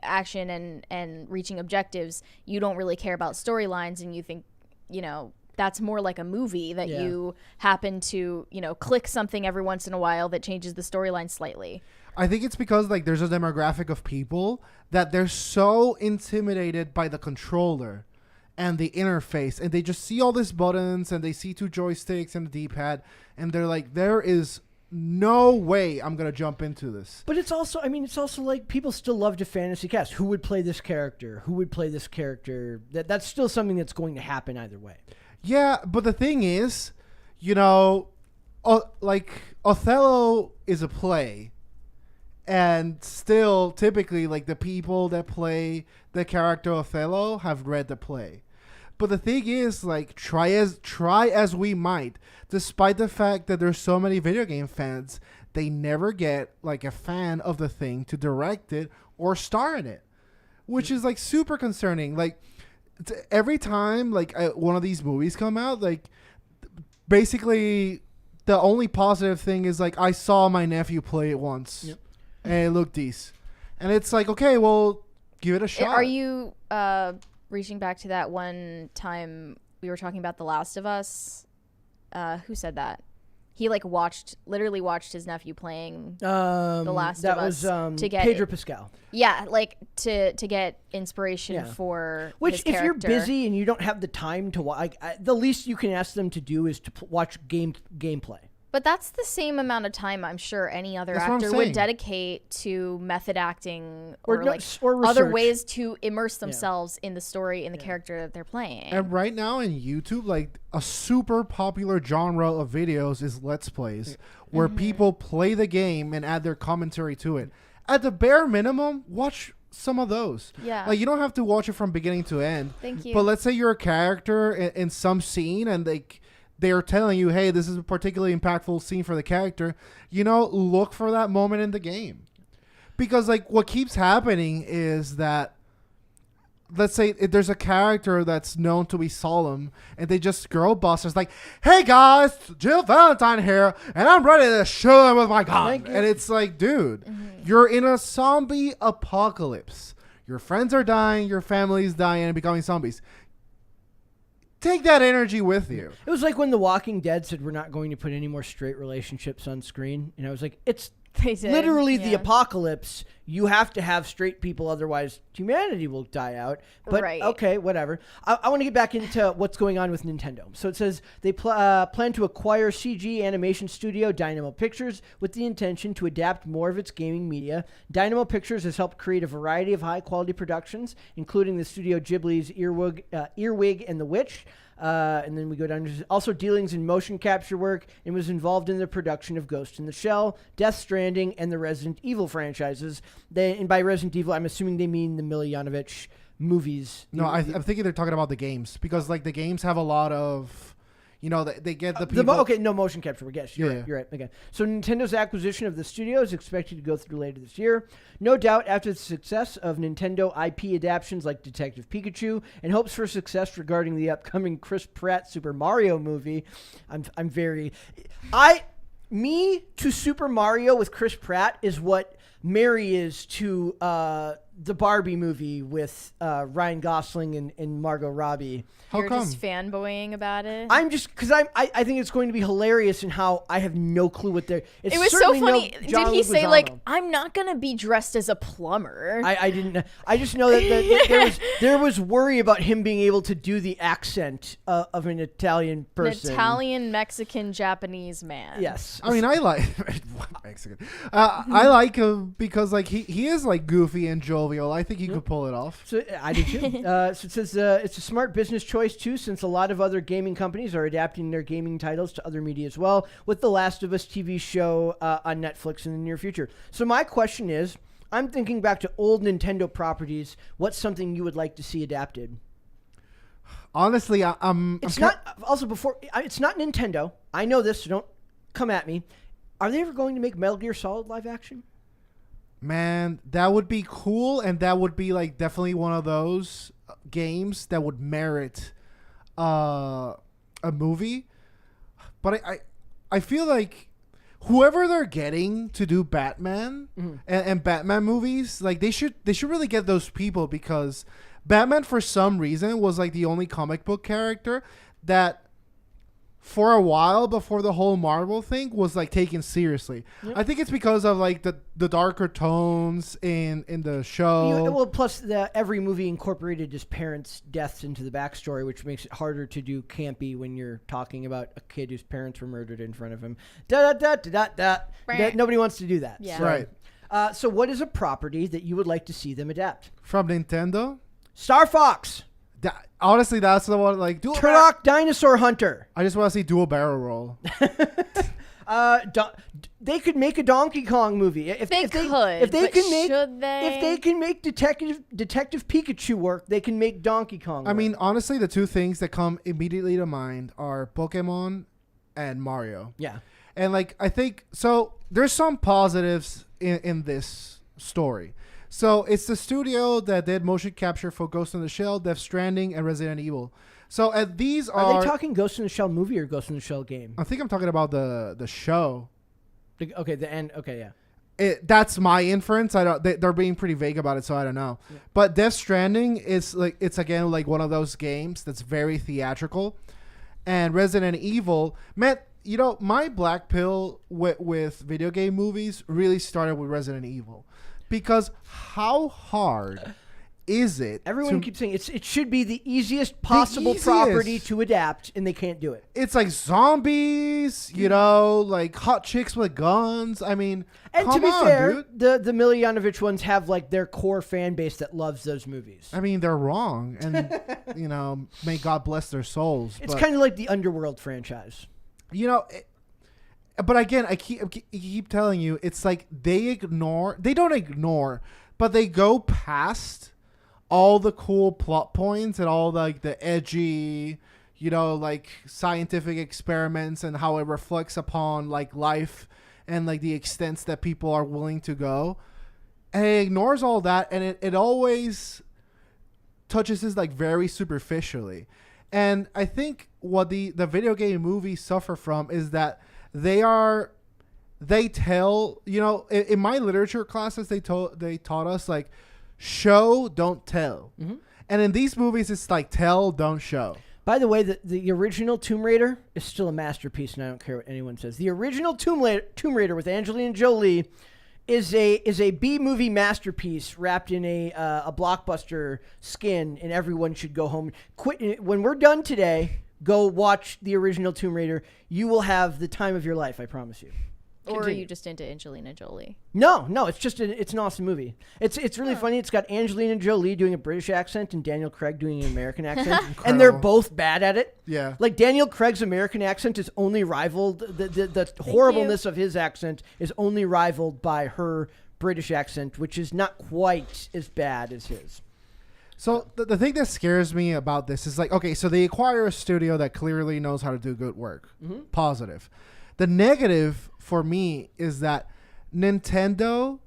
action and reaching objectives, you don't really care about storylines, and you think, that's more like a movie that you happen to, click something every once in a while that changes the storyline slightly. I think it's because like there's a demographic of people that they're so intimidated by the controller and the interface, and they just see all these buttons and they see 2 joysticks and a D-pad, and they're like, there is no way I'm gonna jump into this. But it's also, I mean, it's also like people still love to fantasy cast. Who would play this character? Who would play this character? That's still something that's going to happen either way. Yeah, but the thing is, like Othello is a play, and still typically like the people that play the character Othello have read the play. But the thing is, like, try as we might, despite the fact that there's so many video game fans, they never get like a fan of the thing to direct it or star in it, which is like super concerning. Like every time like one of these movies come out, like basically the only positive thing is like I saw my nephew play it once, and it looked decent, and it's like, okay, well, give it a shot. Are you reaching back to that one time we were talking about The Last of Us? Who said that? He like literally watched his nephew playing The Last of Us to get Pedro Pascal. Yeah, like to get inspiration for which, his if you're character. busy and you don't have the time to watch, the least you can ask them to do is to watch gameplay. But that's the same amount of time I'm sure any other That's what I'm actor would saying. dedicate to method acting Or or research. other ways to immerse themselves in the story and the character that they're playing. And right now in YouTube, like a super popular genre of videos is Let's Plays, where people play the game and add their commentary to it. At the bare minimum, watch some of those. Yeah. Like you don't have to watch it from beginning to end. Thank you. But let's say you're a character in some scene and they're telling you, hey, this is a particularly impactful scene for the character. Look for that moment in the game. Because like what keeps happening is that, let's say if there's a character that's known to be solemn and they just girl busters like, hey guys, Jill Valentine here, and I'm ready to show them with my gun. And it's like, dude, you're in a zombie apocalypse. Your friends are dying, your family's dying and becoming zombies. Take that energy with you. It was like when The Walking Dead said we're not going to put any more straight relationships on screen. And I was like, it's They did, literally the yeah. apocalypse. You have to have straight people, otherwise humanity will die out. But Right. okay, whatever. I want to get back into what's going on with Nintendo. So it says they plan to acquire CG animation studio Dynamo Pictures with the intention to adapt more of its gaming media. Dynamo Pictures has helped create a variety of high-quality productions, including the Studio Ghibli's Earwig and the Witch. And then we go down to also dealings in motion capture work, and was involved in the production of Ghost in the Shell, Death Stranding, and the Resident Evil franchises. And by Resident Evil, I'm assuming they mean the Mila Jovovich movies. No, I'm thinking they're talking about the games because like the games have a lot of, they get the people. No motion capture. Yes, you're right. You're right. Okay. So Nintendo's acquisition of the studio is expected to go through later this year. No doubt after the success of Nintendo IP adaptations like Detective Pikachu and hopes for success regarding the upcoming Chris Pratt Super Mario movie. Me to Super Mario with Chris Pratt is what Mary is to the Barbie movie with Ryan Gosling and Margot Robbie. How You're come? just fanboying about it. I'm just because I think it's going to be hilarious in how I have no clue what they're. It was so funny. Did he say like, "I'm not gonna be dressed as a plumber"? I didn't. I just know that there was worry about him being able to do the accent of an Italian An person. Italian, Mexican, Japanese man. Yes. I mean, I like Mexican. I like him because like he is like goofy and jovial. I think he could pull it off. So I do too. So it says it's a smart business choice too, since a lot of other gaming companies are adapting their gaming titles to other media as well, with The Last of Us TV show on Netflix in the near future. So my question is, I'm thinking back to old Nintendo properties. What's something you would like to see adapted? Honestly, It's not Nintendo. I know this, so don't come at me. Are they ever going to make Metal Gear Solid live action? Man, that would be cool, and that would be like definitely one of those games that would merit a movie. But I feel like whoever they're getting to do Batman and Batman movies, like they should really get those people, because Batman for some reason was like the only comic book character that for a while before the whole Marvel thing was like taken seriously. Yep. I think it's because of like the darker tones in the show. Well, plus every movie incorporated his parents' deaths into the backstory, which makes it harder to do campy when you're talking about a kid whose parents were murdered in front of him. Nobody wants to do that. Yeah. So, Right. So what is a property that you would like to see them adapt? From Nintendo. Star Fox. Honestly, that's the one. Like Turok Dinosaur Hunter. I just want to see dual barrel roll. They could make a Donkey Kong movie if They can make should they? if they can make Detective Pikachu work. They can make Donkey Kong. I mean, honestly, the two things that come immediately to mind are Pokemon and Mario. yeah. And like I think so there's some positives in this story. So it's the studio that did motion capture for Ghost in the Shell, Death Stranding, and Resident Evil. So these Are they talking Ghost in the Shell movie or Ghost in the Shell game? I think I'm talking about the show. Okay, the end. Okay, yeah. That's my inference. I don't. They're being pretty vague about it, so I don't know. Yeah. But Death Stranding is like it's again like one of those games that's very theatrical, and Resident Evil, man. You know, my black pill with video game movies really started with Resident Evil, because how hard is it? Everyone keeps saying it should be the easiest possible property to adapt, and they can't do it. It's like zombies, you know, like hot chicks with guns. I mean, and to be fair, dude. the Mila Jovovich ones have like their core fan base that loves those movies. I mean, they're wrong, and you know, may God bless their souls. It's kind of like the Underworld franchise. You know, but again, I keep telling you, it's like they don't ignore, but they go past all the cool plot points and all like the edgy, you know, like scientific experiments and how it reflects upon like life and like the extents that people are willing to go. And it ignores all that, and it always touches this like very superficially. And I think what the video game movies suffer from is that they tell, you know, in my literature classes, they taught us like show, don't tell. Mm-hmm. And in these movies, it's like tell, don't show. By the way, the original Tomb Raider is still a masterpiece, and I don't care what anyone says. The original Tomb Raider with Angelina Jolie is a B-movie masterpiece wrapped in a blockbuster skin, and everyone should go home. Quit when we're done today. Go watch the original Tomb Raider. You will have the time of your life, I promise you. Or are you just into Angelina Jolie? No, it's just it's an awesome movie. It's really funny. It's got Angelina Jolie doing a British accent and Daniel Craig doing an American accent, and they're both bad at it. Yeah, like Daniel Craig's American accent is only rivaled the horribleness of his accent is only rivaled by her British accent, which is not quite as bad as his. So the thing that scares me about this is like, okay, so they acquire a studio that clearly knows how to do good work. Mm-hmm. Positive. The negative for me is that Nintendo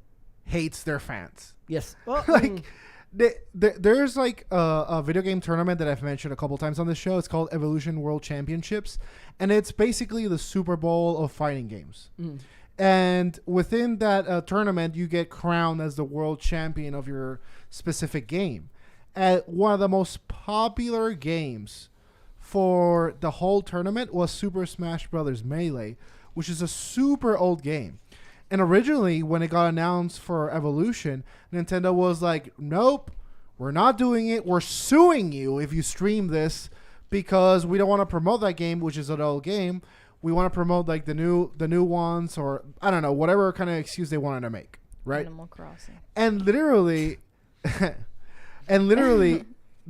hates their fans. Yes. Well, like, there's like a video game tournament that I've mentioned a couple times on this show. It's called Evolution World Championships, and it's basically the Super Bowl of fighting games. Mm. And within that tournament, you get crowned as the world champion of your specific game. And one of the most popular games for the whole tournament was Super Smash Bros. Melee, which is a super old game. And originally, when it got announced for Evolution, Nintendo was like, nope, we're not doing it. We're suing you if you stream this, because we don't want to promote that game, which is an old game. We want to promote like the new ones, or I don't know, whatever kind of excuse they wanted to make, right? Animal Crossing. And literally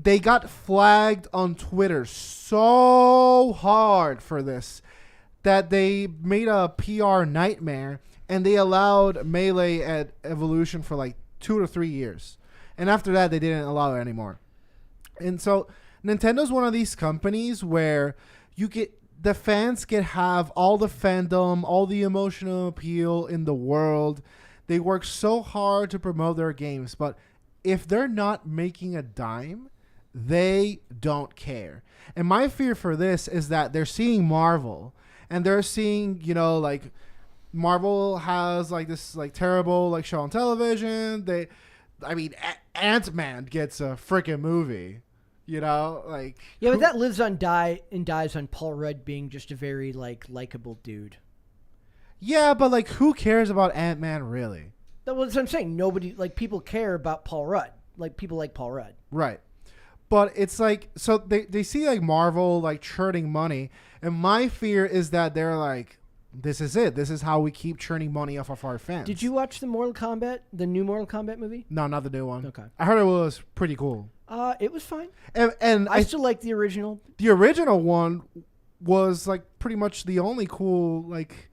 they got flagged on Twitter so hard for this that they made a PR nightmare, and they allowed Melee at Evolution for like 2 to 3 years. And after that, they didn't allow it anymore. And so Nintendo's one of these companies where the fans can have all the fandom, all the emotional appeal in the world. They work so hard to promote their games, but if they're not making a dime, they don't care. And my fear for this is that they're seeing Marvel, and they're seeing, you know, like Marvel has like this like terrible like show on television. Ant-Man gets a freaking movie. You know, like Yeah, but that lives on and dies on Paul Rudd being just a very likable dude. yeah, but like who cares about Ant-Man really? That's what I'm saying. Nobody people care about Paul Rudd. Like people like Paul Rudd. Right. But it's like, so they see like Marvel like churning money, and my fear is that they're like, this is it. This is how we keep churning money off of our fans. Did you watch the new Mortal Kombat movie? No, not the new one. Okay. I heard it was pretty cool. It was fine. And I still like the original. the original one was like pretty much the only cool like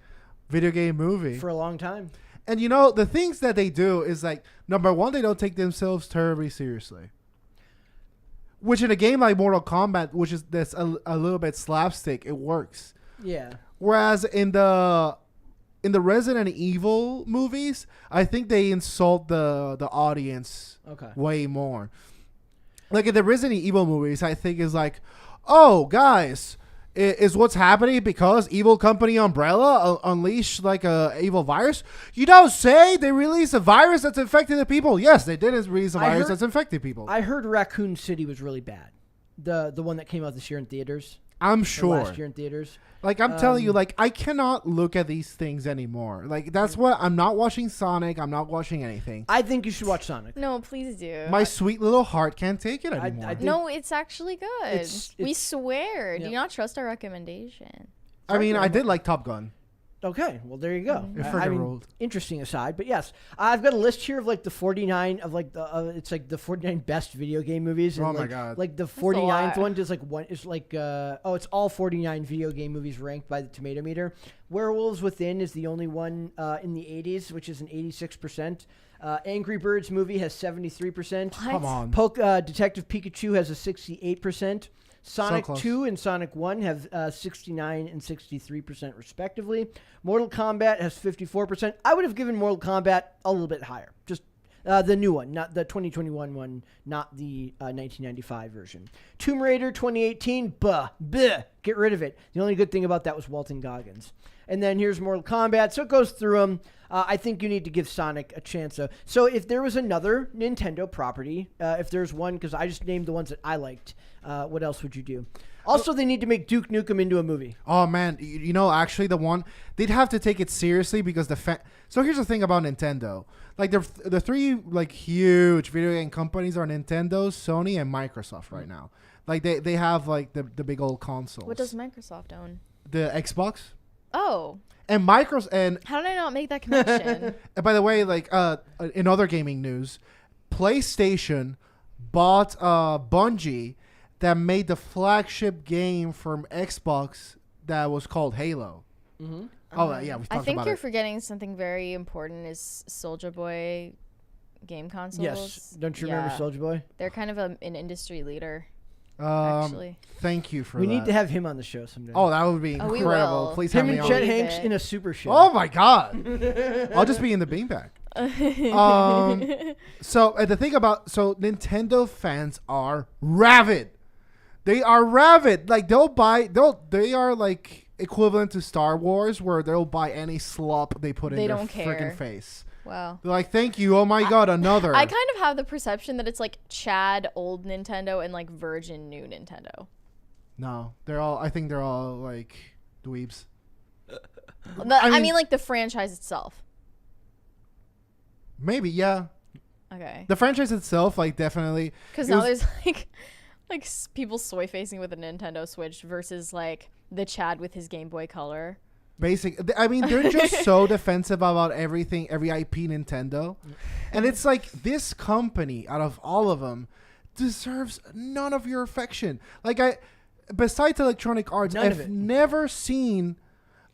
video game movie. For a long time. And you know, the things that they do is like, number one, they don't take themselves terribly seriously. Which in a game like Mortal Kombat, which is that's a little bit slapstick, it works. Yeah. Whereas in the Resident Evil movies, I think they insult the audience way more. Like in the Resident Evil movies, I think is like, oh guys, is what's happening because Evil Company Umbrella unleashed like a evil virus? You don't say. They released a virus that's infecting the people. Yes, they did release a virus that's infecting people. I heard Raccoon City was really bad. The one that came out this year in theaters. I'm sure. Last year in theaters. Like I'm telling you, like I cannot look at these things anymore. Like that's what I'm not watching Sonic. I'm not watching anything. I think you should watch Sonic. No, please do. My sweet little heart can't take it anymore. I No, it's actually good. We it's- swear. Do Yep. you not trust our recommendation? I mean, I did like Top Gun. Okay, well there you go. It friggin' ruled. Interesting aside, but yes, I've got a list here of like the 49 of like the it's like the 49 best video game movies. And Oh my like, God. Like the a 49th lot. one is like one is like it's all 49 video game movies ranked by the Tomato Meter. Werewolves Within is the only one in the 80s, which is an 86%. Angry Birds movie has 73%. Come on. Detective Pikachu has a 68%. Sonic close. 2 and Sonic 1 have 69 and 63% respectively. Mortal Kombat has 54%. I would have given Mortal Kombat a little bit higher. Just the new one, not the 2021 one, not the 1995 version. Tomb Raider 2018, get rid of it. The only good thing about that was Walton Goggins. And then here's Mortal Kombat. So it goes through them. I think you need to give Sonic a chance. So if there was another Nintendo property, if there's one, because I just named the ones that I liked, what else would you do? Also, they need to make Duke Nukem into a movie. Oh man, you know, actually the one they'd have to take it seriously because so here's the thing about Nintendo. Like the three like huge video game companies are Nintendo, Sony, and Microsoft right now. Like they have like the big old consoles. What does Microsoft own? The Xbox Oh, and Microsoft and how did I not make that connection? by the way, like in other gaming news, PlayStation bought Bungie that made the flagship game from Xbox that was called Halo. Mm-hmm. Oh yeah, we've talked I think about you're it. forgetting something very important is Soulja Boy game consoles. Yes. Don't you remember Yeah. Soulja Boy? They're kind of an industry leader, Um, actually. thank you for We that. need to have him on the show someday. Oh, that would be Oh, we incredible. will. Please have him me and on. Chet Believe Hanks it. in a super show. Oh my god! I'll just be in the beanbag. So the thing about Nintendo fans are rabid. They are rabid. Like they are like equivalent to Star Wars, where they'll buy any slop they put in They their don't care. freaking face. Wow. They're like, thank you. Oh my god, another. I kind of have the perception that it's like Chad old Nintendo and like Virgin new Nintendo. No, they're all. I think they're all like dweebs. I mean- mean like the franchise itself. Maybe, yeah. Okay. The franchise itself, like, definitely. Because it now was- there's like people soy facing with a Nintendo Switch versus like the Chad with his Game Boy Color. I mean, they're just so defensive about everything, every IP Nintendo. And it's like, this company, out of all of them, deserves none of your affection. Like, besides Electronic Arts, None of I've it. never seen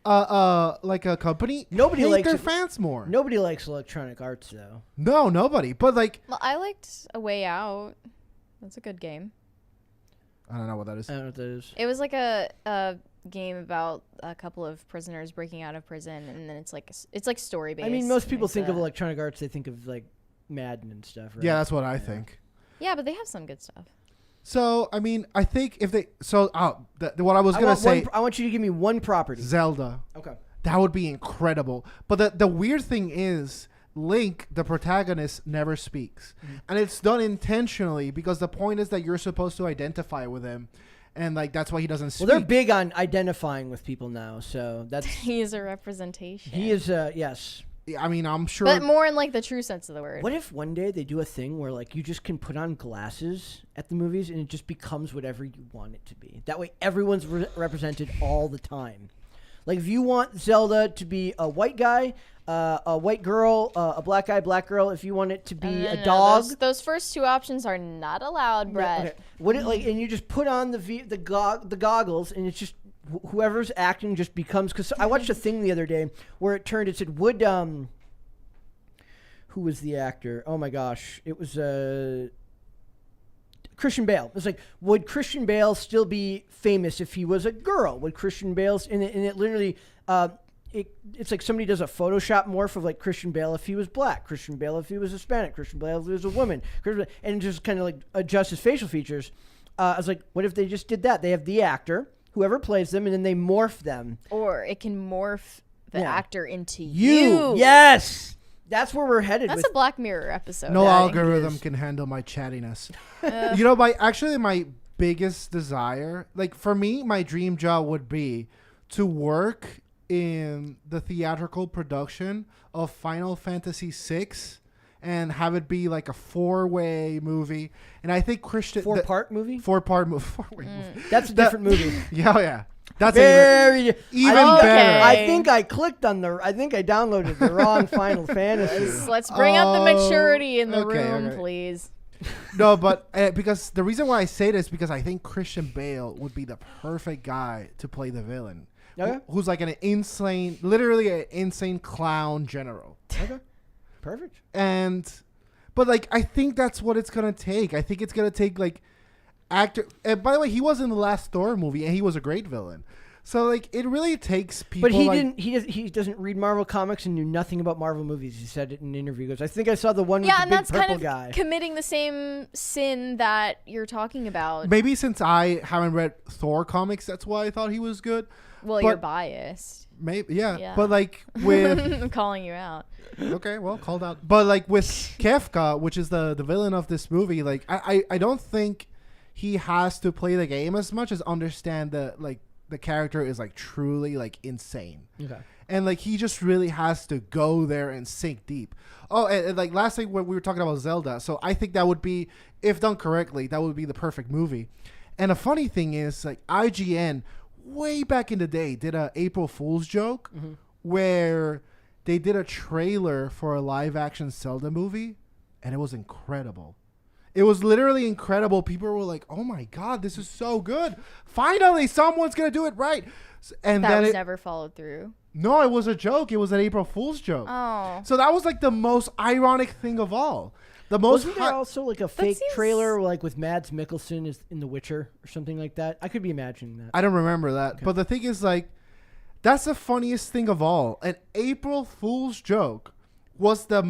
like a company Nobody hate likes their it. fans more. Nobody likes Electronic Arts, though. No, nobody. But, like, Well, I liked A Way Out. That's a good game. I don't know what that is. I don't know what that is. It was like a game about a couple of prisoners breaking out of prison, and then it's like story based. I mean, most people think of Electronic Arts, they think of, like, Madden and stuff, right? Yeah, that's what I think. Yeah, but they have some good stuff. So, I mean, I think if they... So, what I was going to say... I want you to give me one property. Zelda. Okay. That would be incredible. But the weird thing is Link, the protagonist, never speaks. And it's done intentionally because the point is that you're supposed to identify with him. And like that's why he doesn't speak. Well, they're big on identifying with people now, so that's He's a representation. he is. Yes. I mean, I'm sure. But more in like the true sense of the word. What if one day they do a thing where like you just can put on glasses at the movies and it just becomes whatever you want it to be? That way, everyone's represented all the time. Like if you want Zelda to be a white guy, a white girl, a black guy, black girl. If you want it to be a dog, Those first two options are not allowed, Brett. Okay. What it like? And you just put on the goggles, and it's just whoever's acting just becomes. Because I watched a thing the other day where it said would who was the actor? Oh my gosh, it was Christian Bale. It was like, would Christian Bale still be famous if he was a girl? Would Christian Bale's and it literally it's like somebody does a Photoshop morph of like Christian Bale if he was black, Christian Bale if he was Hispanic, Christian Bale if he was a woman, and just kind of like adjust his facial features. I was like, what if they just did that? They have the actor, whoever plays them, and then they morph them. Or it can morph the actor into You. Yes. That's where we're headed. That's a Black Mirror episode. No I algorithm can handle my chattiness. You know, my biggest desire, like for me, my dream job would be to work in the theatrical production of Final Fantasy VI and have it be like a 4-way movie. And I think Christian... Four-part movie? Four-part movie. 4-way movie. That's a different movie. Yeah. That's very even Okay. better. I think I downloaded the wrong Final Fantasy. Let's bring up the maturity in the okay, room, okay. please. No, but because the reason why I say this is because I think Christian Bale would be the perfect guy to play the villain. Okay. Who's like literally an insane clown general. Okay. Perfect. But like, I think that's what it's going to take. I think it's going to take like actor. And by the way, he was in the last Thor movie and he was a great villain. So like, it really takes people. But he doesn't read Marvel comics and knew nothing about Marvel movies. He said it in an interview. He goes, I think I saw the one with the and big that's purple kind of guy. committing the same sin that you're talking about. Maybe since I haven't read Thor comics, that's why I thought he was good. Well, but you're biased. Maybe, yeah. Yeah. But like with I'm calling you out. okay, well, called out. But like with Kefka, which is the villain of this movie, like I don't think he has to play the game as much as understand that like the character is like truly like insane. Okay. And like he just really has to go there and sink deep. Oh, and like last thing when we were talking about Zelda, so I think that would be, if done correctly, that would be the perfect movie. And the funny thing is, like IGN way back in the day did a April Fool's joke where they did a trailer for a live action Zelda movie, and it was incredible. It was literally incredible. People were like, "Oh my god, this is so good! Finally, someone's gonna do it right." And That then was never followed through. no, it was a joke. It was an April Fool's joke. Oh. So that was like the most ironic thing of all. The most Wasn't there also like a fake trailer like with Mads Mikkelsen is in The Witcher or something like that? I could be imagining that. I don't remember that. Okay. But the thing is, like, that's the funniest thing of all. An April Fool's joke was the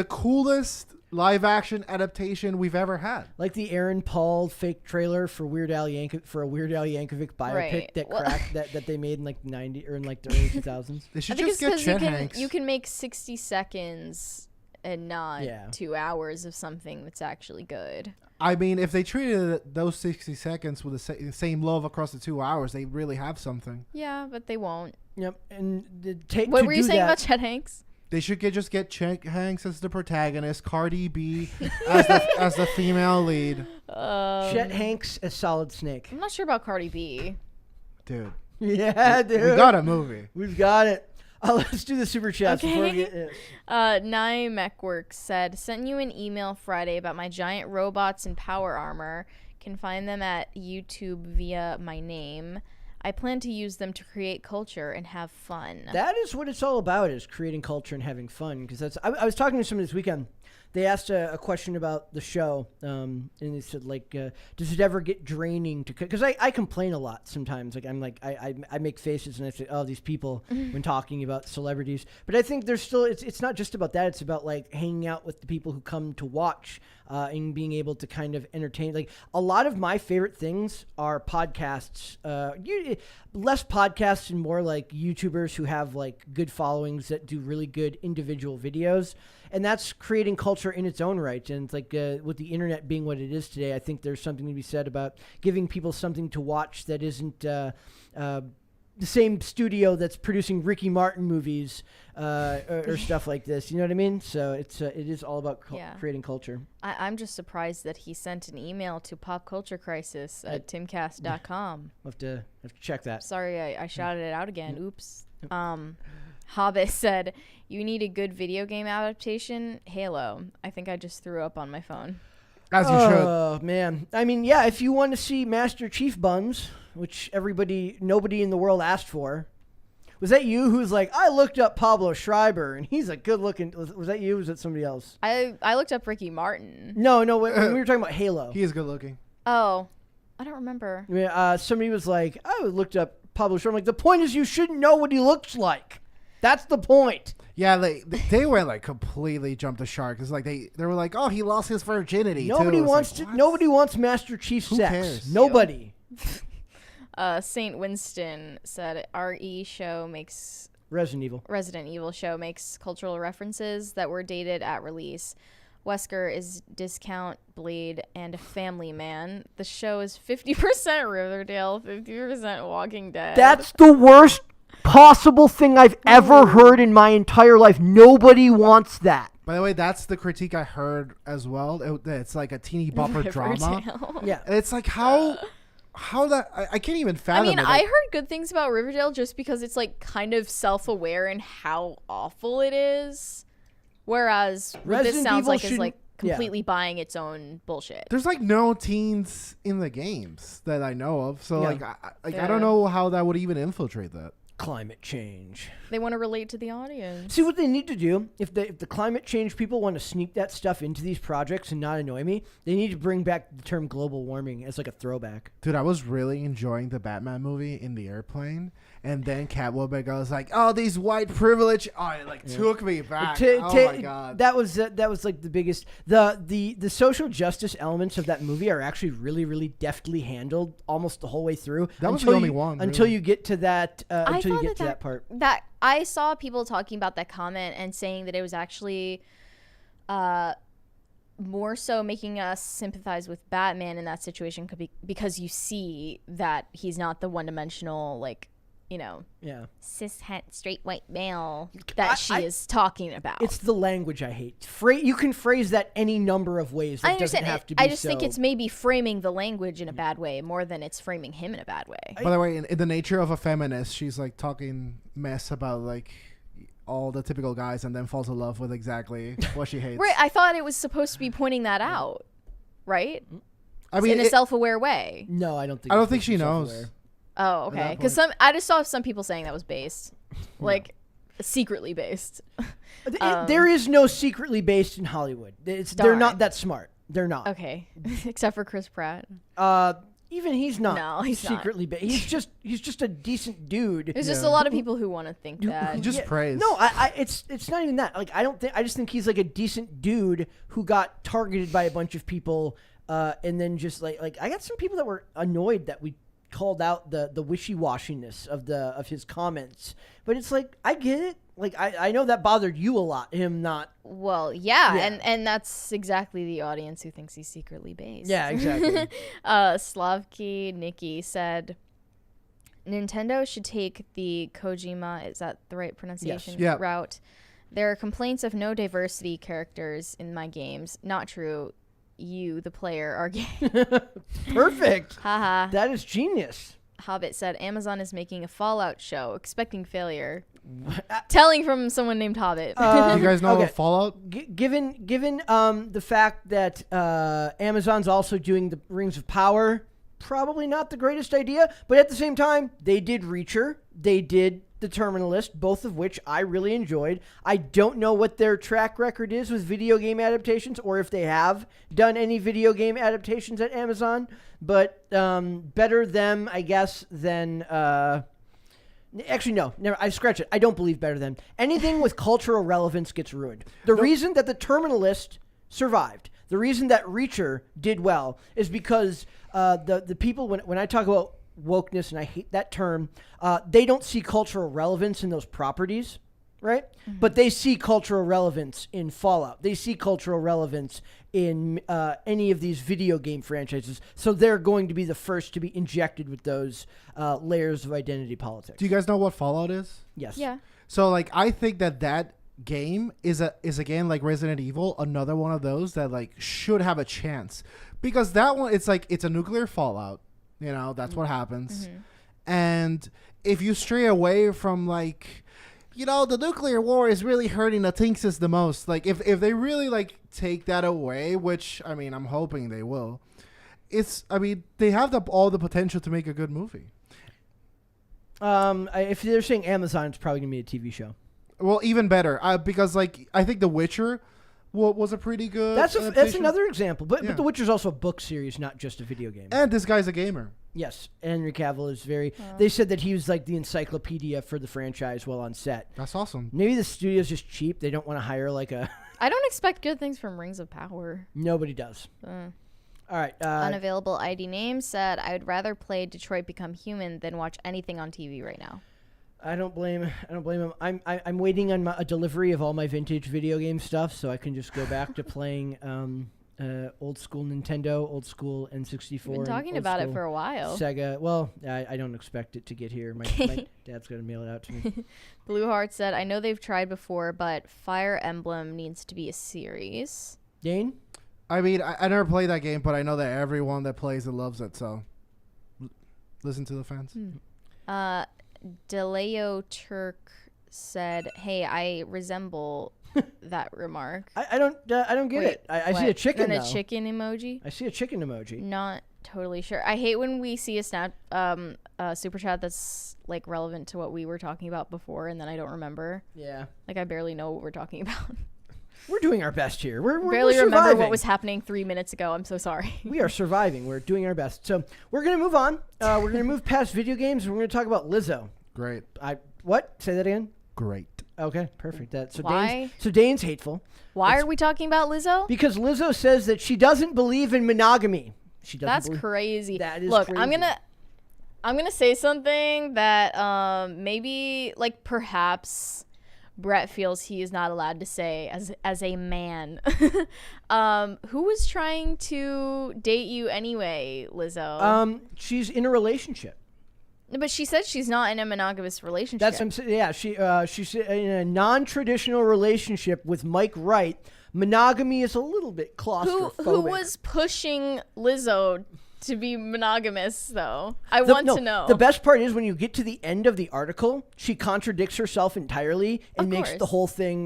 coolest live action adaptation we've ever had. Like the Aaron Paul fake trailer for a Weird Al Yankovic biopic Right. that Well- cracked that they made in like 90 or in like the early 2000s. They I should think just it's get because Chet Hanks. you can make 60 seconds and not Yeah. 2 hours of something that's actually good. I mean, if they treated those 60 seconds with the same love across the 2 hours, they really have something. Yeah, but they won't. Yep. And What were you saying about Chet Hanks? They should just get Chet Hanks as the protagonist, Cardi B as the female lead. Chet Hanks as Solid Snake? I'm not sure about Cardi B. Dude. Yeah, dude. We got a movie. We've got it. Let's do the super chats before we Okay. get it. Nymeckworks said, sent you an email Friday about my giant robots in power armor. Can find them at YouTube via my name. I plan to use them to create culture and have fun. That is what it's all about, is creating culture and having fun. Because that's I was talking to somebody this weekend. They asked a question about the show, and they said, like, does it ever get draining to? Because I complain a lot sometimes. Like I make faces and I say, oh, these people when talking about celebrities. But I think there's still it's not just about that. It's about like hanging out with the people who come to watch and being able to kind of entertain. Like a lot of my favorite things are podcasts. less podcasts and more like YouTubers who have like good followings that do really good individual videos. And that's creating culture in its own right. And it's like with the internet being what it is today, I think there's something to be said about giving people something to watch that isn't the same studio that's producing Ricky Martin movies or stuff like this. You know what I mean? So it is all about creating culture. I'm just surprised that he sent an email to popculturecrisis at timcast.com. I'll have to check that. Sorry, I shouted it out again. Oops. Hobbit said, you need a good video game adaptation? Halo. I think I just threw up on my phone. As you should. Oh, man. I mean, yeah, if you want to see Master Chief buns, which nobody in the world asked for. Was that you who's like, I looked up Pablo Schreiber, and he's a good-looking... Was that you or was that somebody else? I looked up Ricky Martin. No, when we were talking about Halo. He is good-looking. Oh, I don't remember. Somebody was like, I looked up Pablo Schreiber. I'm like, the point is you shouldn't know what he looks like. That's the point. Yeah, they went like completely jumped the shark. It's like they were like, oh, he lost his virginity. Nobody wants Master Chief Who sex. cares? Nobody. Saint Winston said Resident Evil show makes cultural references that were dated at release. Wesker is Discount, Blade, and Family Man. The show is 50% Riverdale, 50% Walking Dead. That's the worst possible thing I've ever heard in my entire life. Nobody wants that. By the way, that's the critique I heard as well. It's like a teeny bopper drama. Yeah. It's like how that I can't even fathom. I mean, it. I heard good things about Riverdale just because it's like kind of self-aware in how awful it is. Whereas what this sounds like is like completely buying its own bullshit. There's like no teens in the games that I know of. So Yeah. I don't know how that would even infiltrate that. Climate change. They want to relate to the audience. See what they need to do. If the climate change people want to sneak that stuff into these projects and not annoy me, they need to bring back the term global warming as like a throwback. Dude, I was really enjoying the Batman movie in the airplane, and then Catwoman goes like, "Oh, these white privilege." Oh, it like took me back. Oh my god. That was like the biggest. The social justice elements of that movie are actually really, really deftly handled almost the whole way through. That was the only one until really. you get to that. Until you get to that part. That I saw people talking about that comment and saying that it was actually more so making us sympathize with Batman in that situation because you see that he's not the one-dimensional, like, you know, cis-het straight white male that she is talking about. It's the language I hate. You can phrase that any number of ways. It doesn't have to be I just think it's maybe framing the language in a bad way more than it's framing him in a bad way. By the way, in the nature of a feminist, she's like talking mess about like all the typical guys and then falls in love with exactly what she hates. Right. I thought it was supposed to be pointing that out, right? I mean, in a self-aware way. No, I don't think. I don't think she knows. Oh, okay. Because I just saw some people saying that was based, like secretly based. There is no secretly based in Hollywood. They're not that smart. They're not. Okay, except for Chris Pratt. Even he's not. No, he's secretly based. He's just a decent dude. There's just a lot of people who want to think that. He just prays. No, it's not even that. Like I just think he's like a decent dude who got targeted by a bunch of people, and then just like I got some people that were annoyed that we called out the wishy-washiness of his comments, but it's like I get it. Like I know that bothered you a lot, him not. Well, yeah. And that's exactly the audience who thinks he's secretly based. Yeah, exactly. Slavky Nikki said Nintendo should take the Kojima, is that the right pronunciation? Yes. Yeah. Route. There are complaints of no diversity characters in my games. Not true. You, the player, are gay. Perfect. Haha. That is genius. Hobbit said Amazon is making a Fallout show, expecting failure. Telling from someone named Hobbit. Do you guys know Fallout? Given the fact that Amazon's also doing the Rings of Power, probably not the greatest idea. But at the same time, they did Reacher. They did The Terminalist, both of which I really enjoyed. I don't know what their track record is with video game adaptations or if they have done any video game adaptations at Amazon. But better them, I guess, than... Actually, no. Never. I scratch it. I don't believe better than. Anything with cultural relevance gets ruined. The reason that The Terminalist survived, the reason that Reacher did well, is because the people, when I talk about wokeness, and I hate that term. They don't see cultural relevance in those properties, right? But they see cultural relevance in Fallout. They see cultural relevance in any of these video game franchises. So they're going to be the first to be injected with those layers of identity politics. Do you guys know what Fallout is? Yes. Yeah. So like I think that game is again like Resident Evil, another one of those that like should have a chance, because that one it's a nuclear fallout, you know, that's what happens. And if you stray away from like, you know, the nuclear war is really hurting the Tinkses the most, like if they really like take that away, which I mean I'm hoping they will, they have all the potential to make a good movie. If they're saying Amazon, it's probably gonna be a TV show. Well, even better, because like I think The Witcher was a pretty good. That's adaptation. another example, but Yeah. The Witcher's also a book series, not just a video game. And this guy's a gamer. Yes, Henry Cavill is very. They said that he was like the encyclopedia for the franchise while on set. That's awesome. Maybe the studio's just cheap. They don't want to hire like a. I don't expect good things from Rings of Power. Nobody does. All right. Unavailable ID name said, I would rather play Detroit Become Human than watch anything on TV right now. I don't blame him. I'm waiting on a delivery of all my vintage video game stuff, so I can just go back to playing old school Nintendo, old school N64. You've been and talking old about it school for a while. Sega. Well, I don't expect it to get here. My dad's gonna mail it out to me. Blue Heart said, I know they've tried before, but Fire Emblem needs to be a series. Dane? I mean, I never played that game, but I know that everyone that plays it loves it. So, listen to the fans. Deleo Turk said, hey, I resemble that remark. I don't get Wait, it. I see a what? chicken. And a though. chicken emoji? I see a chicken emoji. Not totally sure. I hate when we see a super chat that's like relevant to what we were talking about before, and then I don't remember. Yeah. Like I barely know what we're talking about. We're doing our best here. We're barely we're remember surviving. what was happening 3 minutes ago. I'm so sorry. We are surviving. We're doing our best. So we're gonna move on. We're gonna move past video games, and we're gonna talk about Lizzo. Great. What? Say that again. Great. Okay, perfect. Why? Dane's hateful. Why are we talking about Lizzo? Because Lizzo says that she doesn't believe in monogamy. She doesn't. That's believe- crazy. That is Look, crazy. I'm gonna say something that maybe like perhaps Brett feels he is not allowed to say as a man. Who was trying to date you anyway, Lizzo? She's in a relationship. But she said she's not in a monogamous relationship. That's what I'm saying. Yeah, she's in a non-traditional relationship with Mike Wright. Monogamy is a little bit claustrophobic. Who was pushing Lizzo to be monogamous, though? I want to know. The best part is when you get to the end of the article, she contradicts herself entirely and makes course. the whole thing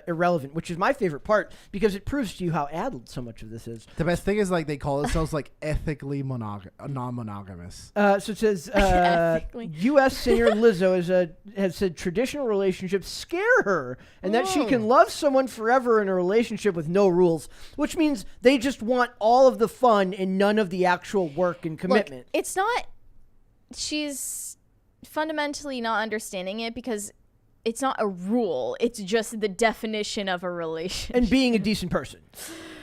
irrelevant, which is my favorite part because it proves to you how addled so much of this is. The best thing is like they call themselves like ethically non-monogamous. So it says Ethically. U.S. singer Lizzo has said traditional relationships scare her and that she can love someone forever in a relationship with no rules, which means they just want all of the fun and none of the actual work and commitment. Look, it's not. She's fundamentally not understanding it because it's not a rule. It's just the definition of a relationship. And being a decent person.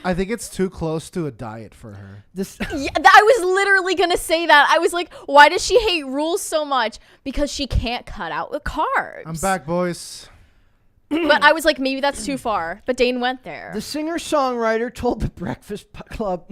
I think it's too close to a diet for her. This Yeah, I was literally gonna say that. I was like, why does she hate rules so much? Because she can't cut out the carbs. I'm back, boys. But I was like, maybe that's too far. But Dane went there. The singer-songwriter told the Breakfast Club,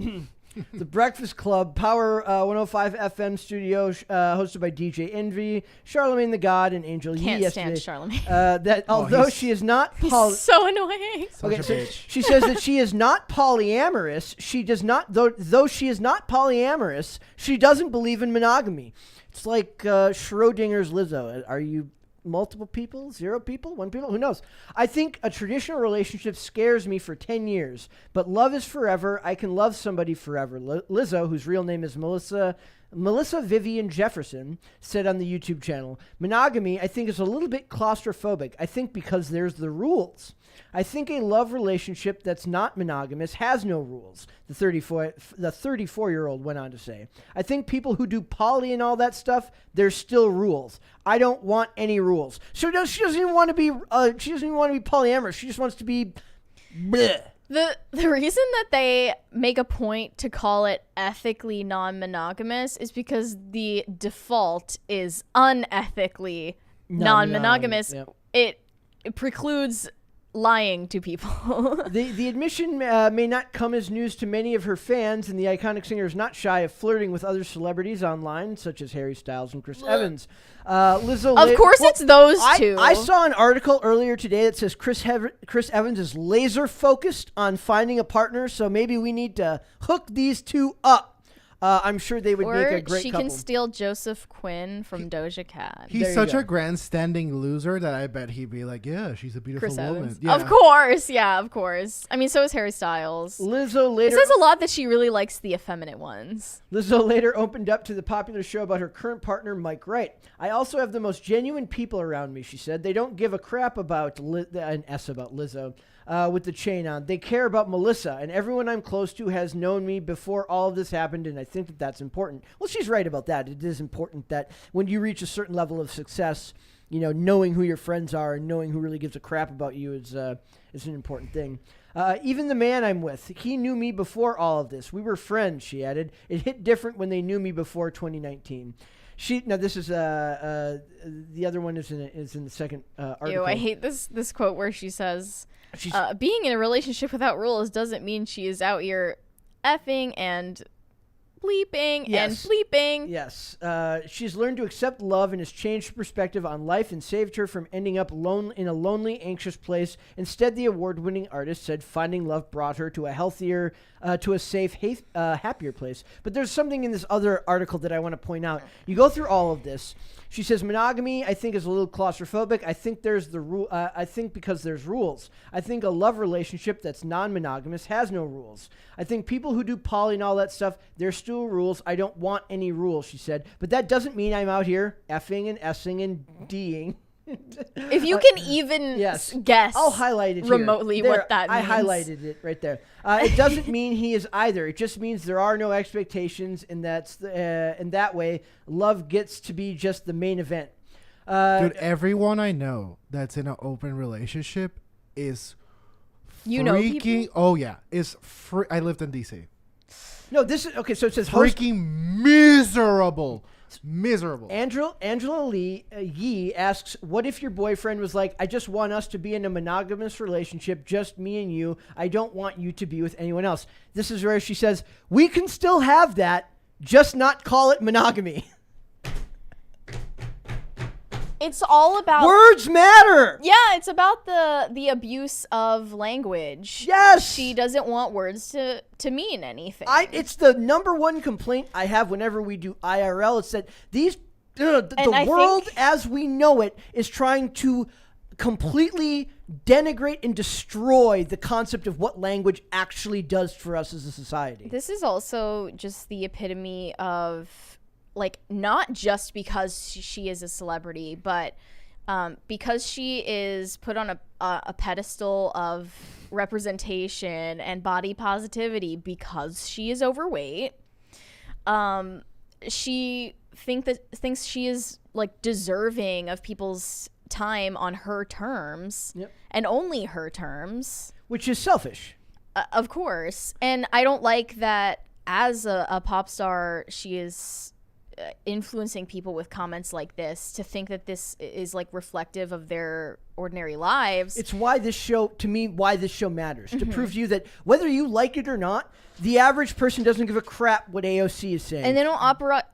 the Breakfast Club, Power 105 FM studio, hosted by DJ Envy, Charlemagne the God, and Angel Yee Can't yesterday, stand Charlemagne. that although he's- she is not So annoying. Such a bitch. she says that she is not polyamorous. She does not, though she is not polyamorous, she doesn't believe in monogamy. It's like Schrodinger's Lizzo. Are you multiple people, 0 people, 1 people? Who knows? I think a traditional relationship scares me for 10 years, but love is forever. I can love somebody forever. Lizzo, whose real name is Melissa Vivian Jefferson, said on the YouTube channel, monogamy, I think, is a little bit claustrophobic. I think because there's the rules. I think a love relationship that's not monogamous has no rules, the 34-year-old went on to say. I think people who do poly and all that stuff, there's still rules. I don't want any rules. So she doesn't even want to be polyamorous. She just wants to be bleh. The reason that they make a point to call it ethically non-monogamous is because the default is unethically non-monogamous. Yep. It precludes lying to people. The admission may not come as news to many of her fans, and the iconic singer is not shy of flirting with other celebrities online, such as Harry Styles and Chris Evans. Lizzo. Of course, it's those two. I saw an article earlier today that says Chris Evans is laser focused on finding a partner, so maybe we need to hook these two up. I'm sure they would make a great she couple. can steal Joseph Quinn from Doja Cat. He's such a grandstanding loser that I bet he'd be like, yeah, she's a beautiful Chris woman. Evans. Yeah. Of course, yeah, of course. I mean, so is Harry Styles. Lizzo It later. says a lot that she really likes the effeminate ones. Lizzo later opened up to the popular show about her current partner, Mike Wright. I also have the most genuine people around me, she said. They don't give a crap about an S about Lizzo with the chain on. They care about Melissa, and everyone I'm close to has known me before all of this happened, and I think that that's important. Well, she's right about that. It is important that when you reach a certain level of success, you know, knowing who your friends are and knowing who really gives a crap about you is an important thing. Even the man I'm with, he knew me before all of this. We were friends, she added. It hit different when they knew me before 2019. This is the other one is in the second article. Ew, I hate this quote where she says, being in a relationship without rules doesn't mean she is out here effing and bleeping and bleeping. Yes. She's learned to accept love and has changed her perspective on life and saved her from ending up in a lonely, anxious place. Instead, the award-winning artist said finding love brought her to a healthier, to a safe, happier place. But there's something in this other article that I want to point out. You go through all of this. She says monogamy, I think, is a little claustrophobic. I think there's the rule. I think because there's rules. I think a love relationship that's non-monogamous has no rules. I think people who do poly and all that stuff, there's still rules. I don't want any rules, she said. But that doesn't mean I'm out here effing and essing and D'ing. If you can even guess, I'll highlight it remotely here. what that means. I highlighted it right there. It doesn't mean he is either. It just means there are no expectations, and that way, love gets to be just the main event. Dude, everyone I know that's in an open relationship is freaking. People? Oh yeah, is free. I lived in DC. No, this is okay. So it says Freaking miserable. Miserable. Angela Lee Yee asks, what if your boyfriend was like, I just want us to be in a monogamous relationship, just me and you. I don't want you to be with anyone else. This is where she says, we can still have that, just not call it monogamy. It's all about words matter. Yeah, it's about the abuse of language. Yes. She doesn't want words to mean anything. It's the number one complaint I have whenever we do IRL. It's that the world as we know it is trying to completely denigrate and destroy the concept of what language actually does for us as a society. This is also just the epitome of, like, not just because she is a celebrity, but because she is put on a pedestal of representation and body positivity because she is overweight. She thinks she is, like, deserving of people's time on her terms, and only her terms, which is selfish, of course. And I don't like that as a pop star, she is influencing people with comments like this, to think that this is, like, reflective of their ordinary lives. It's why this show matters, to prove to you that whether you like it or not, the average person doesn't give a crap what AOC is saying. And they don't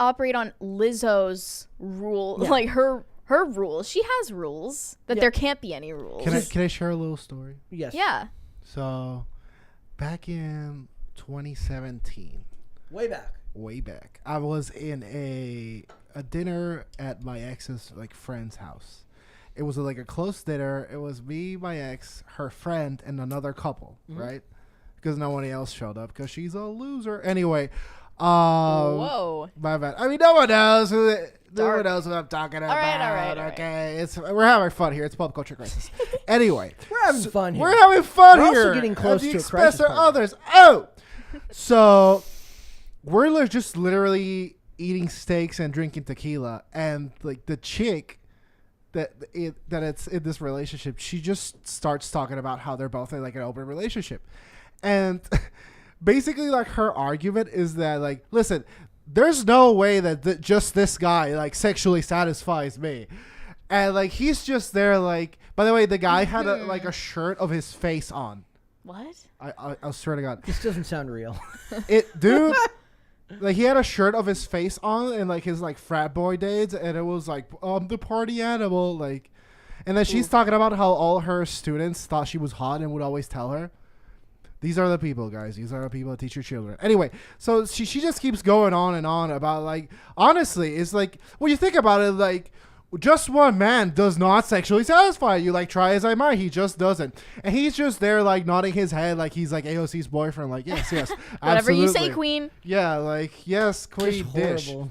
operate on Lizzo's rule, like her rules. She has rules that there can't be any rules. Can I share a little story? Yes. Yeah. So, back in 2017. Way back. I was in a dinner at my ex's, like, friend's house. It was like a close dinner. It was me, my ex, her friend, and another couple, right? Because no one else showed up because she's a loser. Anyway, whoa. My bad. I mean, no one knows what I'm talking about. All right. Okay, we're having fun here. It's pop culture crisis. Anyway, we're having fun here. We're having fun we're here. Also getting close to a crisis of others. Oh, so we're just literally eating steaks and drinking tequila, and, like, the chick that it's in this relationship, she just starts talking about how they're both in, like, an open relationship. And basically, like, her argument is that, like, listen, there's no way that just this guy, like, sexually satisfies me. And, like, he's just there, like, by the way, the guy had a shirt of his face on. What? I swear to God. This doesn't sound real. Dude, like, he had a shirt of his face on in, like, his, like, frat boy days, and it was like, the party animal, like, and then she's talking about how all her students thought she was hot and would always tell her. These are the people, guys. These are the people that teach your children. Anyway, so she just keeps going on and on about, like, honestly, it's like, when you think about it, like, just one man does not sexually satisfy you. Like, try as I might, he just doesn't. And he's just there, like, nodding his head like he's, like, AOC's boyfriend. Like, yes, Whatever you say, absolutely. queen. Yeah, like, yes, queen, Just dish. horrible.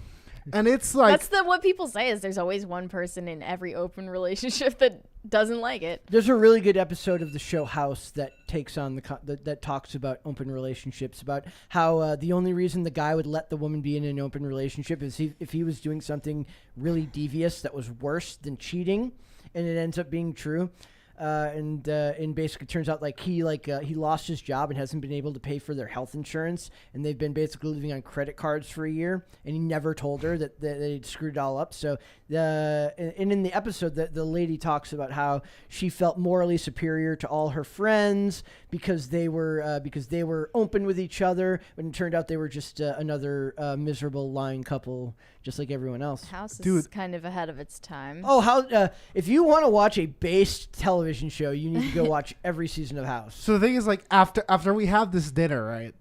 And it's like... That's what people say is there's always one person in every open relationship that doesn't like it. There's a really good episode of the show House that takes on that talks about open relationships, about how the only reason the guy would let the woman be in an open relationship is if he was doing something really devious that was worse than cheating, and it ends up being true. And basically it turns out like he lost his job and hasn't been able to pay for their health insurance, and they've been basically living on credit cards for a year, and he never told her that they'd screwed it all up. So in the episode, the lady talks about how she felt morally superior to all her friends because they were open with each other, when it turned out they were just another miserable lying couple, just like everyone else. House Dude. is kind of ahead of its time. Oh, if you want to watch a based television show, you need to go watch every season of House. So the thing is, like, after we have this dinner, right,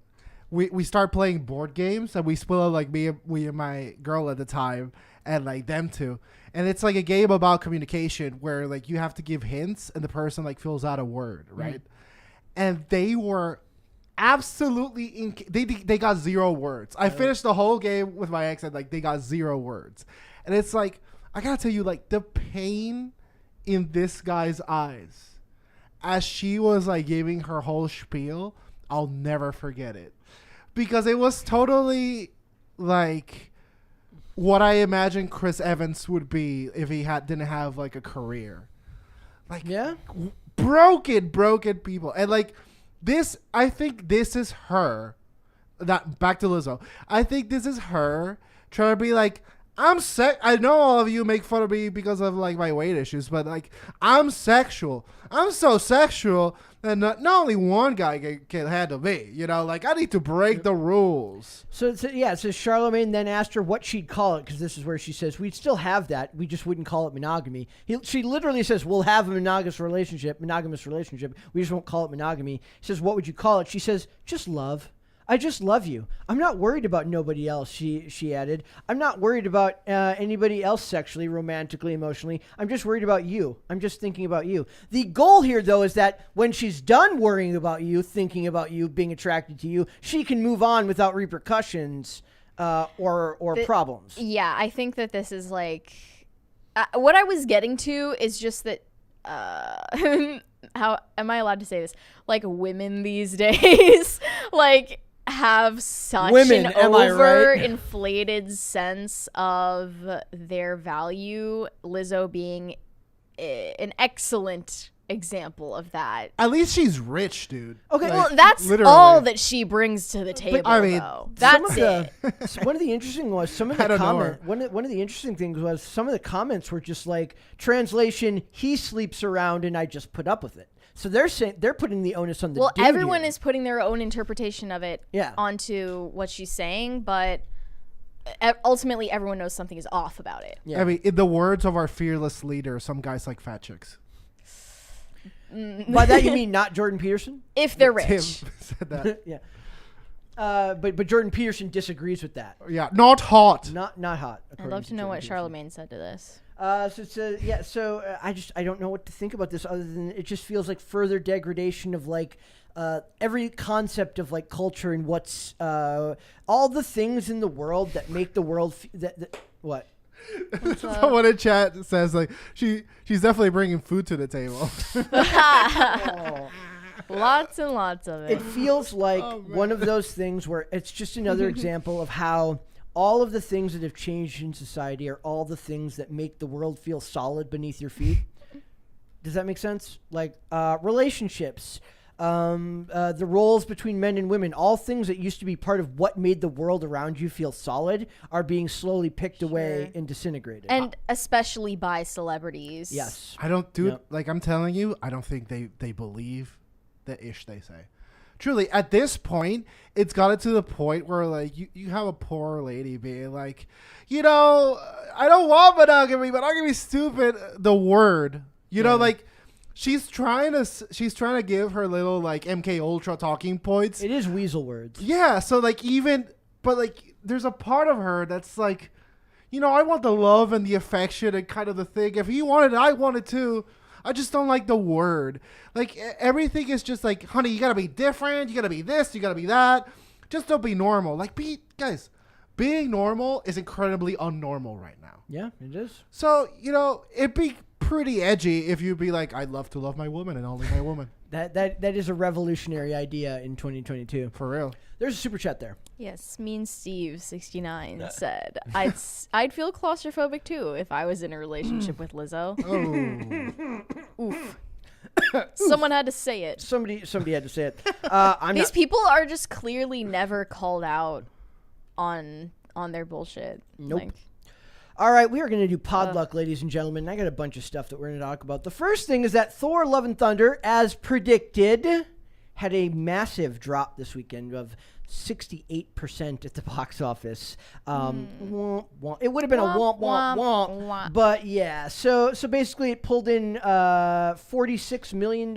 we start playing board games, and we split up, like, me and my girl at the time, and, like, them two. And it's, like, a game about communication where, like, you have to give hints, and the person, like, fills out a word, right? And they were absolutely they got 0 words. I finished the whole game with my ex, and, like, they got 0 words. And it's like, I gotta tell you, like, the pain in this guy's eyes as she was, like, giving her whole spiel, I'll never forget it, because it was totally like what I imagine Chris Evans would be if he didn't have, like, a career. Like, Yeah? broken people. And, like, this, I think this is her, that, back to Lizzo, I think this is her trying to be like, I know all of you make fun of me because of, like, my weight issues, but, like, I'm sexual. I'm so sexual that not only one guy can handle me, you know? Like, I need to break the rules. So Charlemagne then asked her what she'd call it, because this is where she says, we'd still have that, we just wouldn't call it monogamy. She literally says, we'll have a monogamous relationship, we just won't call it monogamy. He says, what would you call it? She says, just love. I just love you. I'm not worried about nobody else, she added. I'm not worried about anybody else sexually, romantically, emotionally. I'm just worried about you. I'm just thinking about you. The goal here, though, is that when she's done worrying about you, thinking about you, being attracted to you, she can move on without repercussions or problems. Yeah, I think that this is like... what I was getting to is just that... how am I allowed to say this? Like, women these days, like, have such an overinflated sense of their value. Lizzo being an excellent example of that. At least she's rich, dude. Okay, Well, that's literally. all that she brings to the table, I mean, though. That's it. One of the interesting was some of I the don't know comment. One of the interesting things was some of the comments were just like, translation, he sleeps around and I just put up with it. So they're saying they're putting the onus on the Well, dude everyone here. is putting their own interpretation of it onto what she's saying, but ultimately everyone knows something is off about it. Yeah. I mean, in the words of our fearless leader, some guys like fat chicks. By that you mean not Jordan Peterson? If they're Tim rich. said that. Yeah. But Jordan Peterson disagrees with that. Yeah, not hot. Not hot. I'd according love to know Jordan what Peterson. Charlemagne said to this. I don't know what to think about this other than it just feels like further degradation of like every concept of like culture and what's all the things in the world that make the world what. Someone in chat says like she's definitely bringing food to the table. Lots and lots of It it. feels like one of those things where it's just another example of how all of the things that have changed in society are all the things that make the world feel solid beneath your feet. Does that make sense? Like relationships, the roles between men and women, all things that used to be part of what made the world around you feel solid, are being slowly picked away and disintegrated. And especially by celebrities. Yes. I don't do like I'm telling you, I don't think they believe the ish they say. Truly, at this point, it's gotten to the point where like you have a poor lady being like, I don't want monogamy. Monogamy's stupid. The word, like she's trying to give her little like MK Ultra talking points. It is weasel words. Yeah. So like but like there's a part of her that's like, I want the love and the affection and kind of the thing. If he wanted it, I want it too. I just don't like the word. Like, everything is just like, honey, you got to be different. You got to be this. You got to be that. Just don't be normal. Like, guys, being normal is incredibly unnormal right now. Yeah, it is. So, it'd be pretty edgy if you'd be like, I love to love my woman and only my woman. That is a revolutionary idea in 2022. For real. There's a super chat there. Yes, Mean Steve 69 said, I'd feel claustrophobic too if I was in a relationship with Lizzo. Oh. Oof. Someone had to say it. Somebody had to say it. These people are just clearly never called out on their bullshit. Nope. Like, all right, we are going to do Podluck, ladies and gentlemen. I got a bunch of stuff that we're going to talk about. The first thing is that Thor: Love and Thunder, as predicted, had a massive drop this weekend of 68% at the box office. Womp, womp. It would have been a womp, womp, womp. But yeah, so basically it pulled in $46 million,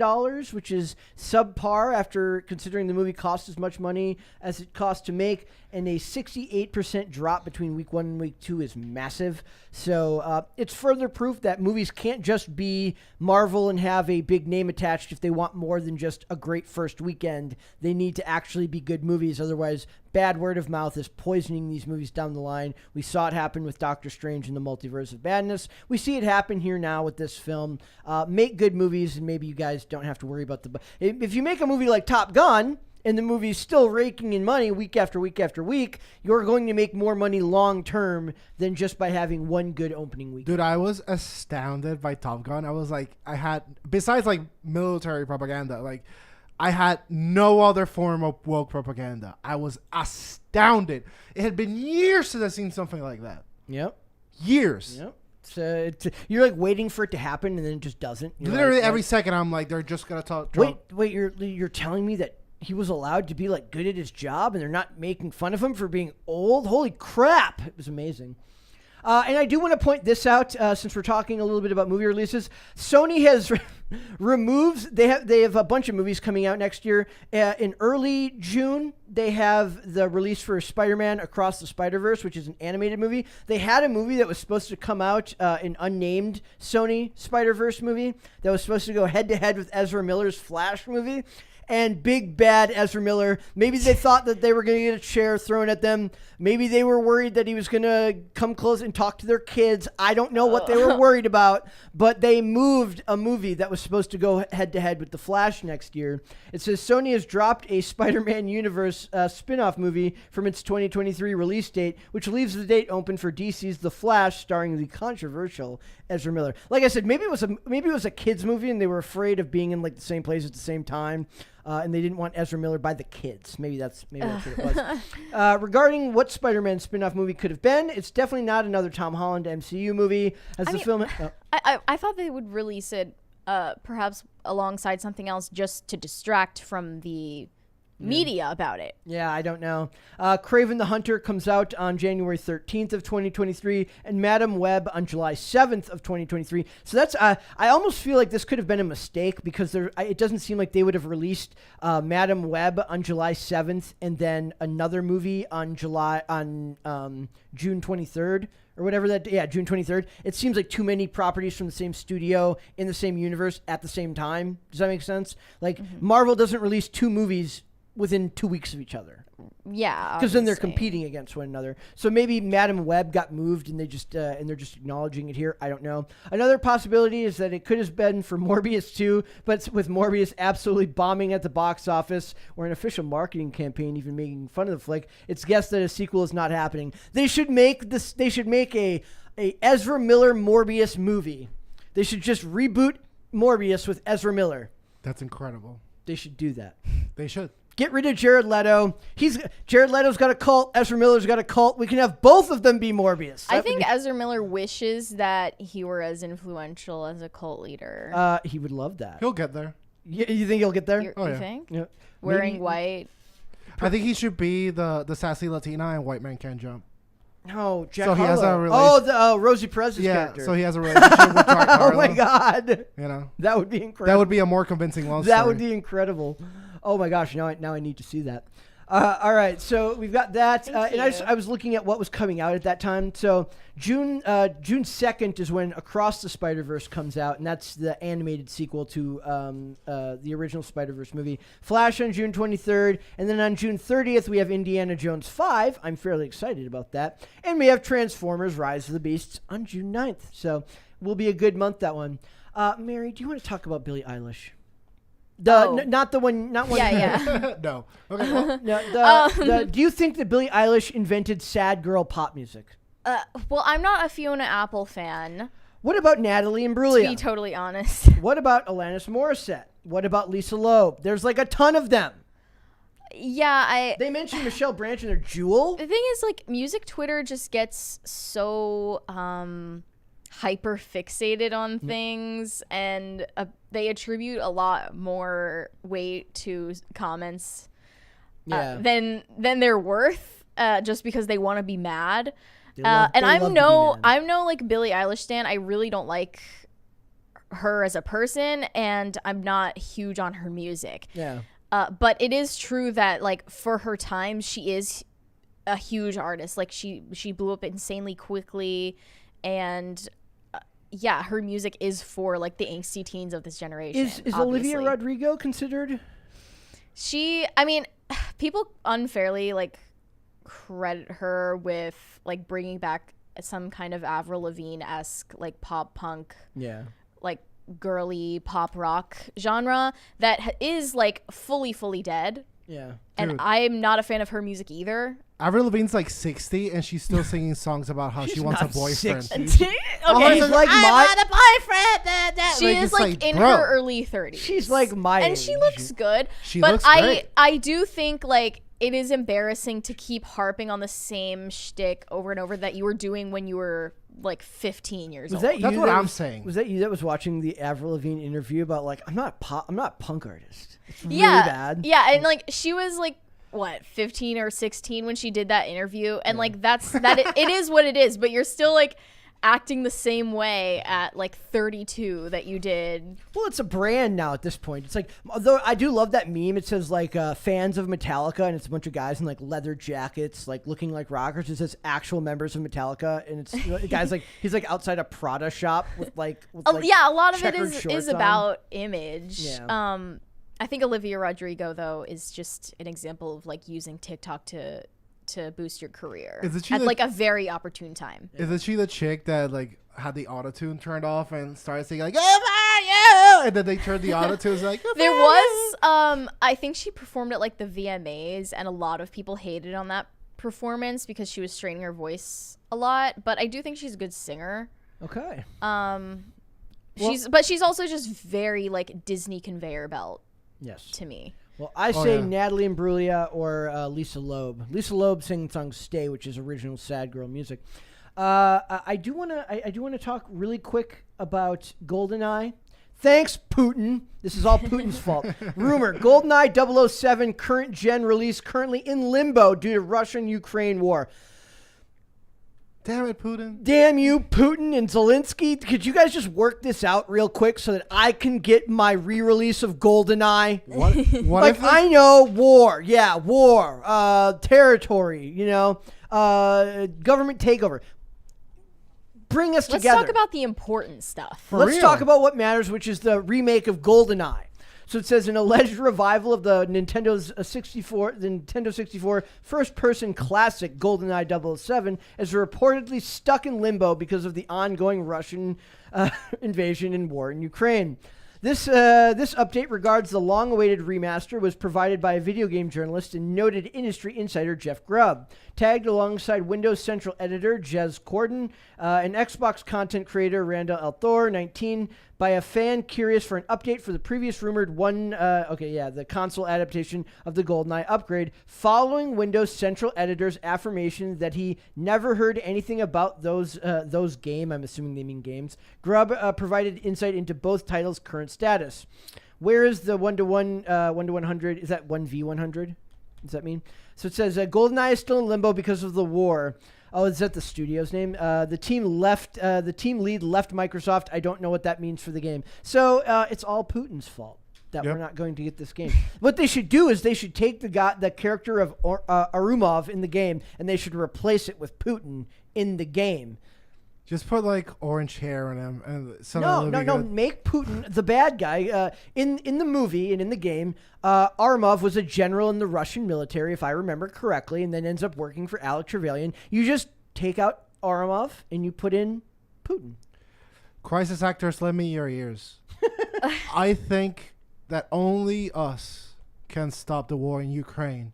which is subpar after considering the movie cost as much money as it cost to make. And a 68% drop between week 1 and week 2 is massive. So it's further proof that movies can't just be Marvel and have a big name attached. If they want more than just a great first weekend, they need to actually be good movies. Otherwise, bad word of mouth is poisoning these movies down the line. We saw it happen with Doctor Strange and the Multiverse of Madness. We see it happen here now with this film. Make good movies, and maybe you guys don't have to worry about if you make a movie like Top Gun, and the movie's still raking in money week after week after week, you're going to make more money long term than just by having one good opening week. Dude, I was astounded by Top Gun. I was like, besides like military propaganda, like I had no other form of woke propaganda. I was astounded. It had been years since I've seen something like that. Yep. Years. Yep. So you're like waiting for it to happen, and then it just doesn't. You're literally like, every second, I'm like, they're just gonna talk. Wait, you're telling me that he was allowed to be like good at his job and they're not making fun of him for being old? Holy crap. It was amazing. And I do want to point this out since we're talking a little bit about movie releases. Sony has removed, they have a bunch of movies coming out next year. In early June, they have the release for Spider-Man Across the Spider-Verse, which is an animated movie. They had a movie that was supposed to come out, an unnamed Sony Spider-Verse movie that was supposed to go head-to-head with Ezra Miller's Flash movie. And big bad Ezra Miller. Maybe they thought that they were going to get a chair thrown at them. Maybe they were worried that he was going to come close and talk to their kids. I don't know what they were worried about, but they moved a movie that was supposed to go head-to-head with The Flash next year. It says Sony has dropped a Spider-Man universe spin-off movie from its 2023 release date, which leaves the date open for DC's The Flash, starring the controversial Ezra Miller. Like I said, maybe it was a kids movie and they were afraid of being in like the same place at the same time. And they didn't want Ezra Miller by the kids. Maybe that's what it was. Regarding what Spider-Man spin-off movie could have been, it's definitely not another Tom Holland MCU movie. I thought they would release it perhaps alongside something else just to distract from the media about it. Yeah, I don't know. Kraven the Hunter comes out on January 13th of 2023 and Madam Web on July 7th of 2023. So that's I almost feel like this could have been a mistake because it doesn't seem like they would have released Madam Web on July 7th and then another movie on June 23rd. Or whatever June 23rd. It seems like too many properties from the same studio in the same universe at the same time. Does that make sense? Like Marvel doesn't release two movies within 2 weeks of each other. Yeah, because then they're competing against one another. So maybe Madam Web got moved, and they're just acknowledging it here. I don't know. Another possibility is that it could have been for Morbius 2, but with Morbius absolutely bombing at the box office, or an official marketing campaign even making fun of the flick, it's guessed that a sequel is not happening. They should make this. They should make a Ezra Miller Morbius movie. They should just reboot Morbius with Ezra Miller. That's incredible. They should do that. They should. Get rid of Jared Leto. Jared Leto's got a cult. Ezra Miller's got a cult. We can have both of them be Morbius. I think Ezra Miller wishes that he were as influential as a cult leader. He would love that. He'll get there. You think he'll get there? You yeah. think? Yeah. Wearing Maybe- white. I think he should be the sassy Latina and White Man Can't Jump. No, Jack So he has Harlow. a the Rosie Perez's Yeah, character. so he has a relationship with Jack Harlow. Oh my God, You know, that would be incredible. that would be a more convincing love That story. would be incredible. Oh my gosh, now I need to see that. All right, so we've got that, Thank and you. I was looking at what was coming out at that time. So June 2nd is when Across the Spider-Verse comes out, and that's the animated sequel to the original Spider-Verse movie. Flash on June 23rd, and then on June 30th we have Indiana Jones 5. I'm fairly excited about that, and we have Transformers: Rise of the Beasts on June 9th. So will be a good month, that one. Mary, do you want to talk about Billie Eilish? Not the one. Not one. Yeah. No. Okay. Well, No, do you think that Billie Eilish invented sad girl pop music? Well, I'm not a Fiona Apple fan, What about Natalie to be Imbruglia? totally honest. What about Alanis Morissette? What about Lisa Loeb? There's like a ton of them. Yeah, They mentioned Michelle Branch in their Jewel. the thing is, like, music Twitter just gets so hyper fixated on things, and they attribute a lot more weight to comments than they're worth, just because they want to be mad. They love And to I'm be no mad. like Billie Eilish stan. I really don't like her as a person, and I'm not huge on her music. Yeah. But it is true that, like, for her time, she is a huge artist. Like, she blew up insanely quickly, and yeah, her music is for, like, the angsty teens of this generation. Is Olivia obviously. Rodrigo considered? I mean, people unfairly, like, credit her with, like, bringing back some kind of Avril Lavigne-esque, like, pop punk, Yeah. like, girly pop rock genre that is, like, fully dead. Yeah. And Dude. I'm not a fan of her music either. Avril Lavigne's like 60 and she's still singing songs about how she She's wants a not boyfriend. 60. Okay. She's like my. She Like, is, it's like, like, in bro. her early 30s. She's like my and age. she looks good. She but looks I great. I do think, like, it is embarrassing to keep harping on the same shtick over and over that you were doing when you were, like, 15 years Was old. that you? That's what that I'm was- saying. Was that you that was watching the Avril Lavigne interview about, like, I'm not a punk artist. It's really Yeah, bad. yeah, and, like, she was, like, what, 15 or 16 when she did that interview, and like it is what it is, but you're still, like, acting the same way at, like, 32 that you did. Well, it's a brand now at this point. It's like, although I do love that meme. It says, like, fans of Metallica, and it's a bunch of guys in, like, leather jackets, like, looking like rockers. It says actual members of Metallica, and it's, you know, the guy's like, he's like outside a Prada shop with like Yeah, a lot of it checkered is shorts on. about image. Yeah. I think Olivia Rodrigo, though, is just an example of, like, using TikTok to boost your career Isn't she at, the- like, a very opportune time. Isn't she the chick that like had the autotune turned off and started singing like "Oh, and then they turned the autotune it's like There was, I think she performed at, like, the VMAs, and a lot of people hated on that performance because she was straining her voice a lot. But I do think she's a good singer. Okay. She's also just very, like, Disney conveyor belt Yes. to me. Well, I say yeah. Natalie Imbruglia or Lisa Loeb. Lisa Loeb singing the song "Stay," which is original sad girl music. I do want to talk really quick about Goldeneye. Thanks, Putin. This is all Putin's fault. Rumor: Goldeneye 007 current gen release currently in limbo due to Russian-Ukraine war. damn it Putin. Damn you, Putin and Zelensky. Could you guys just work this out real quick so that I can get my re-release of Goldeneye? What Like, if I know war. Yeah, war. Territory, you know. Government takeover. Bring us Let's together. talk about the important stuff. Let's real. talk about what matters, which is the remake of Goldeneye. So it says an alleged revival of the Nintendo 64 first-person classic GoldenEye 007 is reportedly stuck in limbo because of the ongoing Russian invasion and war in Ukraine. This update regards the long-awaited remaster was provided by a video game journalist and noted industry insider Jeff Grubb, tagged alongside Windows Central editor Jez Corden, and Xbox content creator Randall Althor, 19, by a fan curious for an update for the previous rumored the console adaptation of the GoldenEye upgrade, following Windows Central Editor's affirmation that he never heard anything about those game. I'm assuming they mean games. Grubb provided insight into both titles' current status. Where is the 1-to-100? Is that 1v100? Does that mean? So it says GoldenEye is still in limbo because of the war. Oh, is that the studio's name? The team lead left Microsoft. I don't know what that means for the game. So it's all Putin's fault that we're not going to get this game. What they should do is they should take the character of Arumov in the game and they should replace it with Putin in the game. Just put like orange hair on him and No. Make Putin the bad guy. In the movie and in the game, Arumov was a general in the Russian military, if I remember correctly, and then ends up working for Alex Trevelyan. You just take out Arumov and you put in Putin. Crisis actors, lend me your ears. I think that only us can stop the war in Ukraine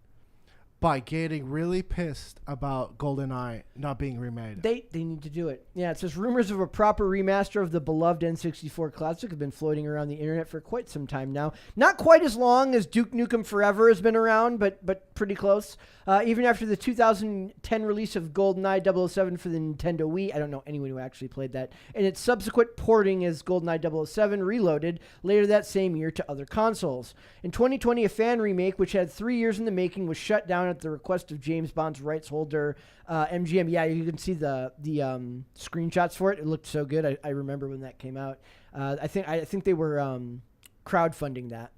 by getting really pissed about GoldenEye not being remade. They need to do it. Yeah, it says rumors of a proper remaster of the beloved N64 classic have been floating around the internet for quite some time now. Not quite as long as Duke Nukem Forever has been around, but pretty close. Even after the 2010 release of GoldenEye 007 for the Nintendo Wii, I don't know anyone who actually played that, and its subsequent porting as GoldenEye 007 Reloaded later that same year to other consoles. In 2020, a fan remake, which had 3 years in the making, was shut down at the request of James Bond's rights holder, MGM. Yeah, you can see the screenshots for it. It looked so good. I remember when that came out. I think they were crowdfunding that,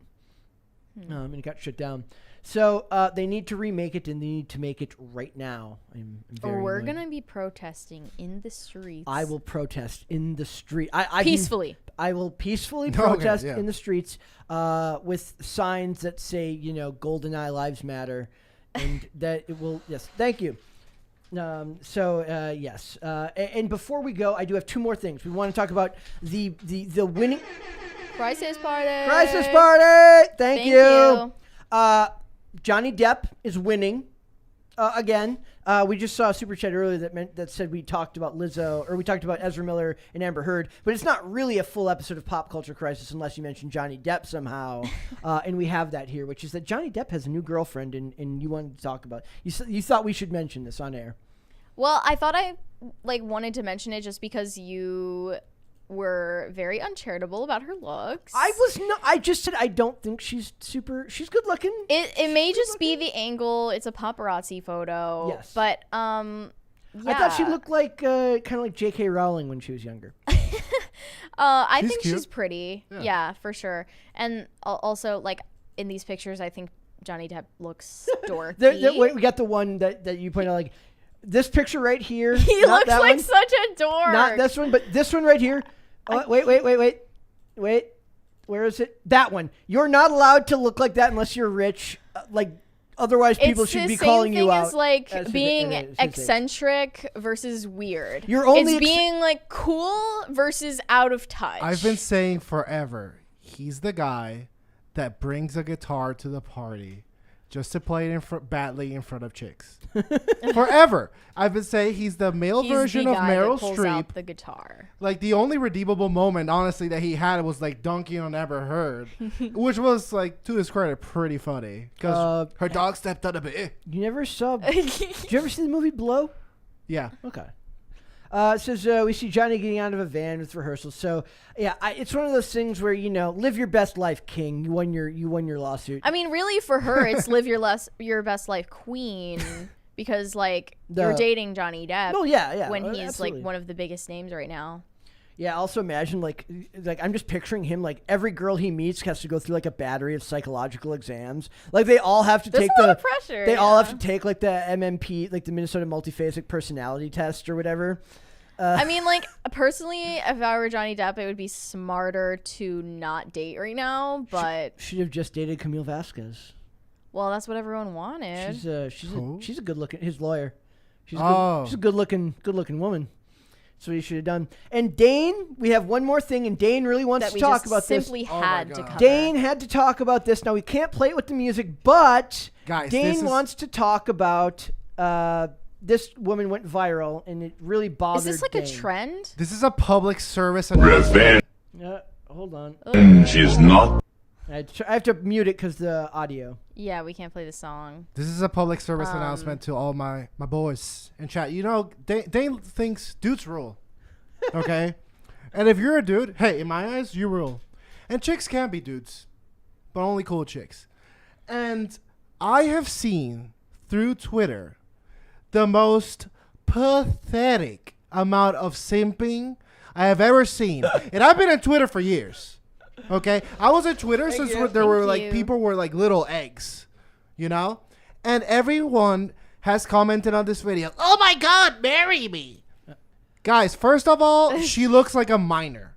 and it got shut down. So they need to remake it, and they need to make it right now. I'm very We're annoyed. going to be protesting in the streets. I will protest in the street. Peacefully. I will peacefully Okay, protest yeah. in the streets with signs that say, GoldenEye Lives Matter. And that it will, yes, thank you. Yes. And before we go, I do have two more things. We want to talk about the winning... Crisis party. Crisis party! Thank you. you. Johnny Depp is winning again. We just saw a super chat earlier that said we talked about Lizzo, or we talked about Ezra Miller and Amber Heard, but it's not really a full episode of Pop Culture Crisis unless you mention Johnny Depp somehow. And we have that here, which is that Johnny Depp has a new girlfriend, and you wanted to talk about. You thought we should mention this on air. Well, I thought I wanted to mention it just because you were very uncharitable about her looks. I was not. I just said I don't think she's She's good looking. It may just be the angle. It's a paparazzi photo. Yes. But I thought she looked like kind of like J.K. Rowling when she was younger. I She's think cute. she's pretty. Yeah, for sure. And also, like, in these pictures, I think Johnny Depp looks dorky. Wait, we got the one that you pointed out, like this picture right here. He not looks that like one, such a dork. not this one, but this one right here. Oh, wait. Where is it? That one. You're not allowed to look like that unless you're rich. Otherwise, people It's should the be same calling thing you as out. like That's his- being it is his eccentric versus weird. You're only it's being like cool versus out of touch. I've been saying forever, he's the guy that brings a guitar to the party just to play it badly in front of chicks. Forever. I've been saying he's the male version the of guy Meryl that pulls Streep. out the guitar. Like, the only redeemable moment, honestly, that he had was, like, dunking on Amber Heard, which was, like, to his credit, pretty funny. Because her dog stepped on a bit. You never saw. Did you ever see the movie Blow? Yeah. Okay. It says we see Johnny getting out of a van with rehearsals. So yeah, it's one of those things where live your best life, King. You won your lawsuit. I mean, really, for her, it's live your best life, queen, because you're dating Johnny Depp. Oh yeah. When he's absolutely. like one of the biggest names right now. Yeah. Also imagine like I'm just picturing him like every girl he meets has to go through like a battery of psychological exams. Like they all have to take a lot of pressure. They all have to take like the MMP, like the Minnesota Multiphasic Personality Test or whatever. I mean, personally, if I were Johnny Depp, it would be smarter to not date right now. But Should have just dated Camille Vasquez. well, that's what everyone wanted. She's a good looking his lawyer. She's Oh. a good looking woman. That's what he should have done. And Dane, we have one more thing, and Dane really wants that to we talk just about this. simply Oh my had to God. cover. Dane had to talk about this. Now we can't play it with the music, but Guys, Dane this is- wants to talk about this woman went viral, and it really bothered. Is this like Dane. a trend? This is a public service announcement. Hold on. She's not. I have to mute it because the audio. Yeah, we can't play the song. This is a public service announcement to all my boys in chat. You know, Dane thinks dudes rule. Okay? And if you're a dude, hey, in my eyes, you rule. And chicks can be dudes, but only cool chicks. And I have seen through Twitter the most pathetic amount of simping I have ever seen. And I've been on Twitter for years. Okay, I was on Twitter since there were like people were like little eggs, you know, and everyone has commented on this video. Oh my God, marry me, guys! First of all, she looks like a minor.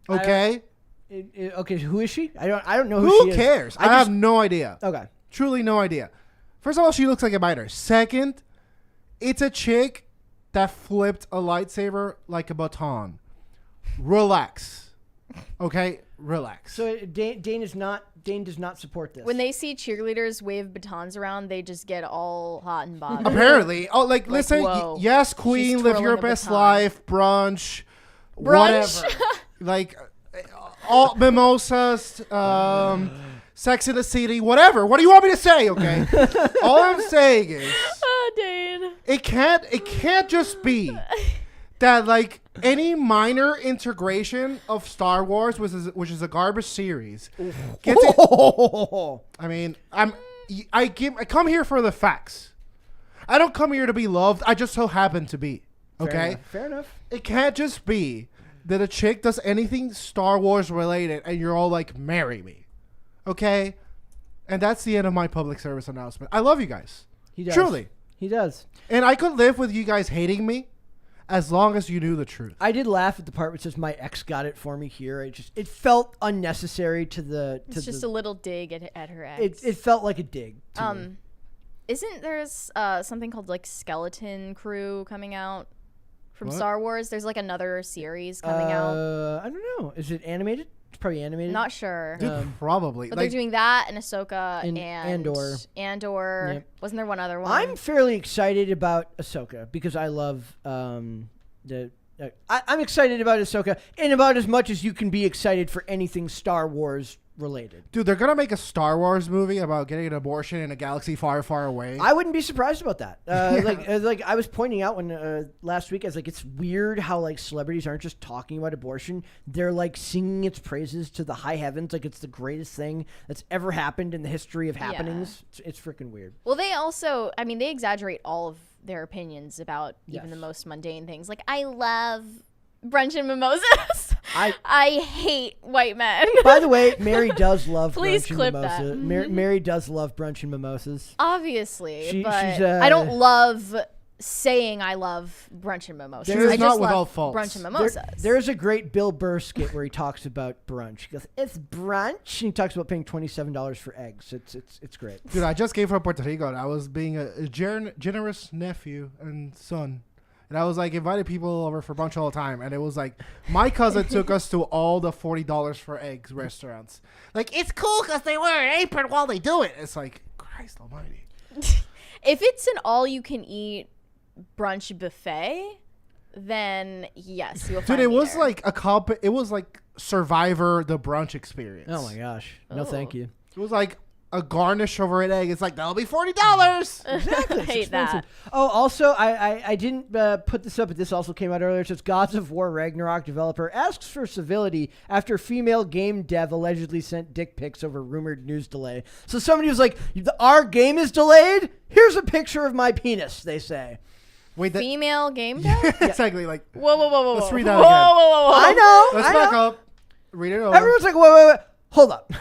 Okay, okay, who is she? I don't know who she is. Who cares? I have no idea. Okay, truly no idea. First of all, she looks like a minor. Second, it's a chick that flipped a lightsaber like a baton. Relax. Okay, relax. So Dane does not support this. When they see cheerleaders wave batons around, they just get all hot and bothered. Apparently. Oh, like listen, whoa. yes, queen, She's live your twirling a best baton. life, brunch, whatever. Like all mimosas, Sex in the City, whatever. What do you want me to say, okay? All I'm saying is Oh, Dane. it can't just be that like any minor integration of Star Wars, which is a garbage series, gets it. I mean, I come here for the facts. I don't come here to be loved. I just so happen to be. Okay, fair enough. It can't just be that a chick does anything Star Wars related and you're all like, marry me. Okay, and that's the end of my public service announcement. I love you guys. He does. Truly, he does. and I could live with you guys hating me. As long as you knew the truth. I did laugh at the part where it says my ex got it for me here. It felt unnecessary to the. It's just a little dig at her ex. It felt like a dig. To me. Isn't there's something called like Skeleton Crew coming out from What? Star Wars? There's like another series coming out. I don't know. Is it animated? It's probably animated. Not sure. Dude, probably. But Like, they're doing that and Ahsoka and Andor. Andor. Yep. Wasn't there one other one? I'm fairly excited about Ahsoka because I love I'm excited about Ahsoka in about as much as you can be excited for anything Star Wars related. dude, they're gonna make a Star Wars movie about getting an abortion in a galaxy far, far away. I wouldn't be surprised about that. Like I was pointing out when last week, I was like, it's weird how like celebrities aren't just talking about abortion; they're like singing its praises to the high heavens, like it's the greatest thing that's ever happened in the history of happenings. It's freaking weird. Well, they also, I mean, they exaggerate all of their opinions about even Yes. the most mundane things. Like, I love brunch and mimosas. I hate white men. By the way, Mary does love Please brunch and clip mimosa. that. Mary does love brunch and mimosas. Obviously, but she's, I don't love saying I love brunch and mimosas. She is I not just without love faults. brunch and mimosas. There's a great Bill Burr skit where he talks about brunch. He goes, "It's brunch," and he talks about paying $27 for eggs. It's great. Dude, I just came from Puerto Rico and I was being a generous nephew and son. And I was like invited people over for brunch all the time. And it was like, my cousin took us to all the $40 for eggs restaurants. Like, it's cool because they wear an apron while they do it. It's like, Christ almighty. If it's an all-you-can-eat brunch buffet, then yes, you'll Dude, find it me was there. like it was like Survivor, the brunch experience. Oh my gosh, no, thank you. It was like a garnish over an egg. It's like, that'll be $40. Exactly. I hate that. Oh, also, I didn't put this up, but this also came out earlier. It says Gods of War Ragnarok developer asks for civility after female game dev allegedly sent dick pics over rumored news delay. So somebody was like, "Our game is delayed. Here's a picture of my penis." They say. Wait, Female game dev? exactly. Like, Whoa, whoa, whoa, whoa. Let's whoa. read that Whoa, again. whoa, whoa, whoa. I know. let's I back know. up. Read it over. Everyone's like, wait. Hold up.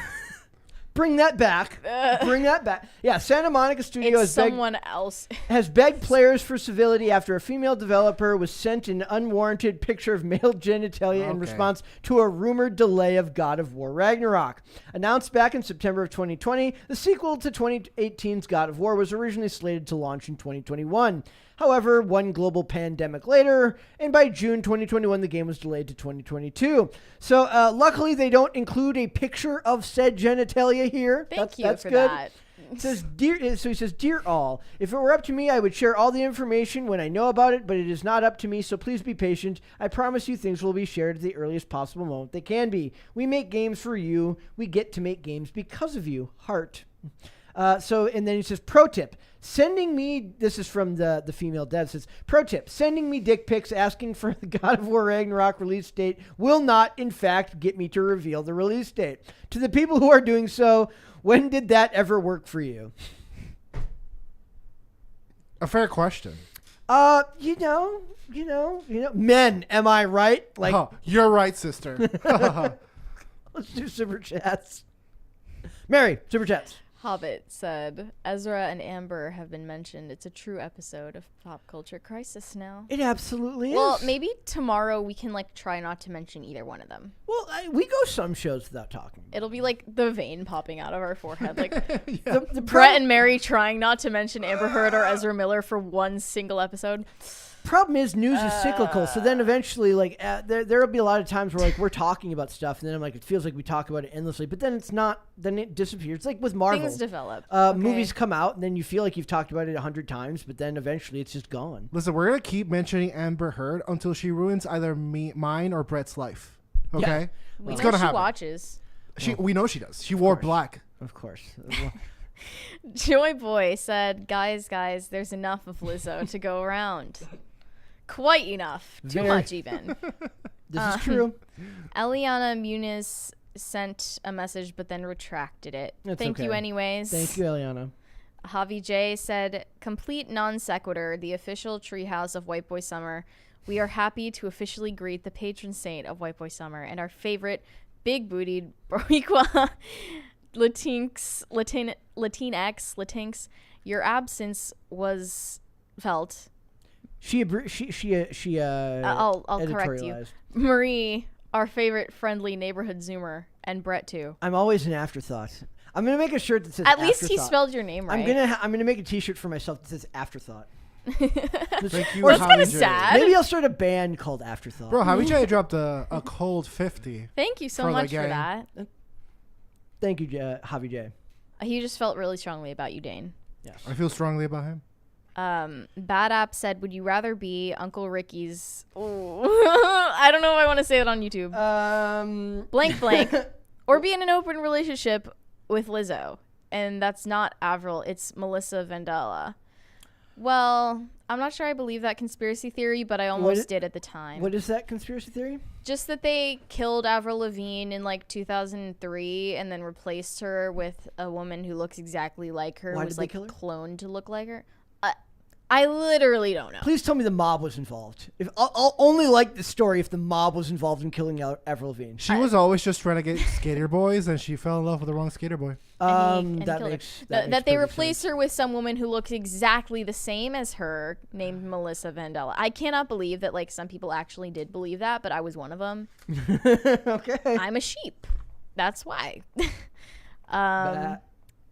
Bring that back. Bring that back. Yeah, Santa Monica Studio It's someone else. has begged players for civility after a female developer was sent an unwarranted picture of male genitalia in Okay. response to a rumored delay of God of War Ragnarok. Announced back in September of 2020, the sequel to 2018's God of War was originally slated to launch in 2021. However, one global pandemic later, and by June 2021, the game was delayed to 2022. So luckily, they don't include a picture of said genitalia here. Thank you that's for good. that. It says, so he says, "Dear all, if it were up to me, I would share all the information when I know about it, but it is not up to me, so please be patient. I promise you things will be shared at the earliest possible moment they can be. We make games for you. We get to make games because of you. Heart." And then he says, "Pro tip, sending me," this is from the female dev, says, "Pro tip, sending me dick pics asking for the God of War Ragnarok release date will not, in fact, get me to reveal the release date. To the people who are doing so, when did that ever work for you?" A fair question. Men, am I right? Like, Oh, you're right, sister. let's do super chats. Mary, super chats. Hobbit said, Ezra and Amber have been mentioned. It's a true episode of Pop Culture Crisis now. It absolutely Well, is. maybe tomorrow we can try not to mention either one of them. Well, we go some shows without talking. It'll be like the vein popping out of our forehead. Like The Brett and Mary trying not to mention Amber Heard or Ezra Miller for one single episode. problem is news is cyclical. So then eventually, there'll be a lot of times where we're talking about stuff, and then I'm like, it feels like we talk about it endlessly, but then it's not. Then it disappears. It's like with Marvel. Things develop. Movies come out, and then you feel like you've talked about it 100 times, but then eventually it's just gone. Listen, we're gonna keep mentioning Amber Heard until she ruins either mine or Brett's life. Okay, We it's know gonna she happen. watches. We know she does. She wore black. Of course. Joy Boy said, guys, there's enough of Lizzo to go around. Quite enough. Too Very. much even. This is true. Eliana Muniz sent a message but then retracted it. That's Thank you okay. anyways. Thank you, Eliana. Javi J said, complete non sequitur, the official treehouse of White Boy Summer. We are happy to officially greet the patron saint of White Boy Summer and our favorite big-bootied Boricua Latinx. Your absence was felt. I'll correct you. Marie, our favorite friendly neighborhood Zoomer, and Brett too. I'm always an afterthought. I'm gonna make a shirt that says At least he afterthought. spelled your name right. I'm gonna make a T-shirt for myself that says afterthought. Thank you, Well, that's kind Javi of J. sad. Maybe I'll start a band called Afterthought. Bro, Javi J dropped a cold 50. Thank you so For the much for gang. that. Thank you, Javi J. He just felt really strongly about you, Dane. I feel strongly about him. Bad App said, would you rather be Uncle Ricky's... Oh, I don't know if I want to say that on YouTube. Blank, or be in an open relationship with Lizzo. And that's not Avril, it's Melissa Vandella. Well, I'm not sure I believe that conspiracy theory, but I almost did at the time. What is that conspiracy theory? Just that they killed Avril Lavigne in 2003 and then replaced her with a woman who looks exactly like her. Why was did they kill her? Cloned to look like her. I literally don't know. Please tell me the mob was involved. If I'll only like this story if the mob was involved in killing Avril Lavigne. She was always just trying to get skater boys, and she fell in love with the wrong skater boy. And he That killed her. makes That they perfect replaced her with some woman who looks exactly the same as her, named Melissa Vandella. I cannot believe that some people actually did believe that, but I was one of them. sense. Okay. I'm a sheep. That's why. Bah.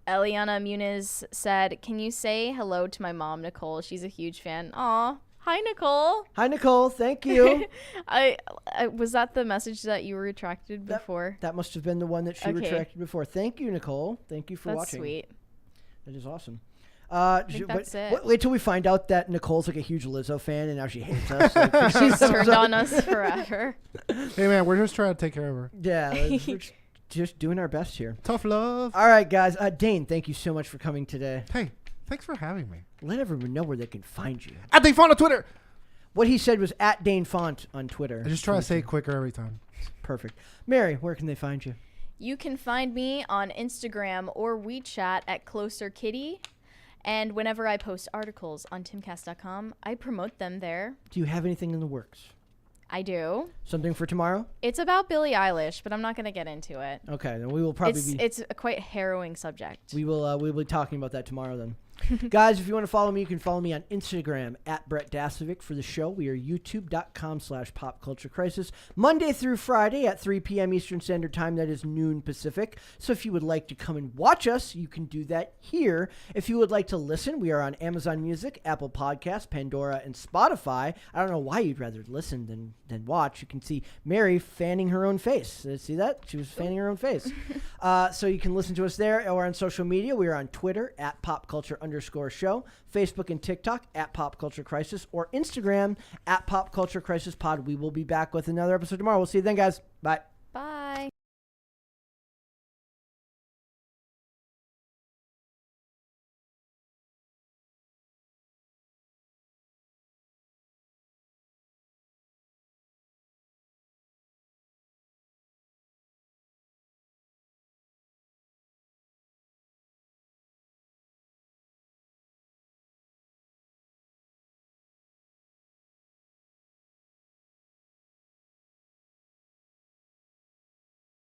Eliana Muniz said, can you say hello to my mom, Nicole? She's a huge fan. Aw. Hi, Nicole. Hi, Nicole. Thank you. I was that the message that you retracted before? That must have been the one that she Okay. retracted before. Thank you, Nicole. Thank you for That's watching. sweet. That is awesome. think that's it. Wait till we find out that Nicole's a huge Lizzo fan and now she hates us. She's turned on us forever. Hey, man, we're just trying to take care of her. Yeah, we're just doing our best here. Tough love. All right, guys. Dane, thank you so much for coming today. Hey, thanks for having me. Let everyone know where they can find you. At Dane Font on Twitter. What he said was at Dane Font on Twitter. I just try to say it quicker every time. Perfect. Mary, where can they find you? You can find me on Instagram or WeChat at Closer Kitty. And whenever I post articles on timcast.com, I promote them there. Do you have anything in the works? I do. Something for tomorrow? It's about Billie Eilish, but I'm not going to get into it. Okay, then we will probably It's a quite harrowing subject. we'll be talking about that tomorrow then. Guys, if you want to follow me, you can follow me on Instagram at Brett Dasovic for the show. We are youtube.com/popculturecrisis. Monday through Friday at 3 p.m. Eastern Standard Time. That is noon Pacific. So if you would like to come and watch us, you can do that here. If you would like to listen, we are on Amazon Music, Apple Podcasts, Pandora, and Spotify. I don't know why you'd rather listen than watch. You can see Mary fanning her own face. See that? She was fanning her own face. So you can listen to us there or on social media. We are on Twitter at popculture_show, Facebook and TikTok at Pop Culture Crisis, or Instagram at Pop Culture Crisis Pod. We will be back with another episode tomorrow. We'll see you then, guys. Bye.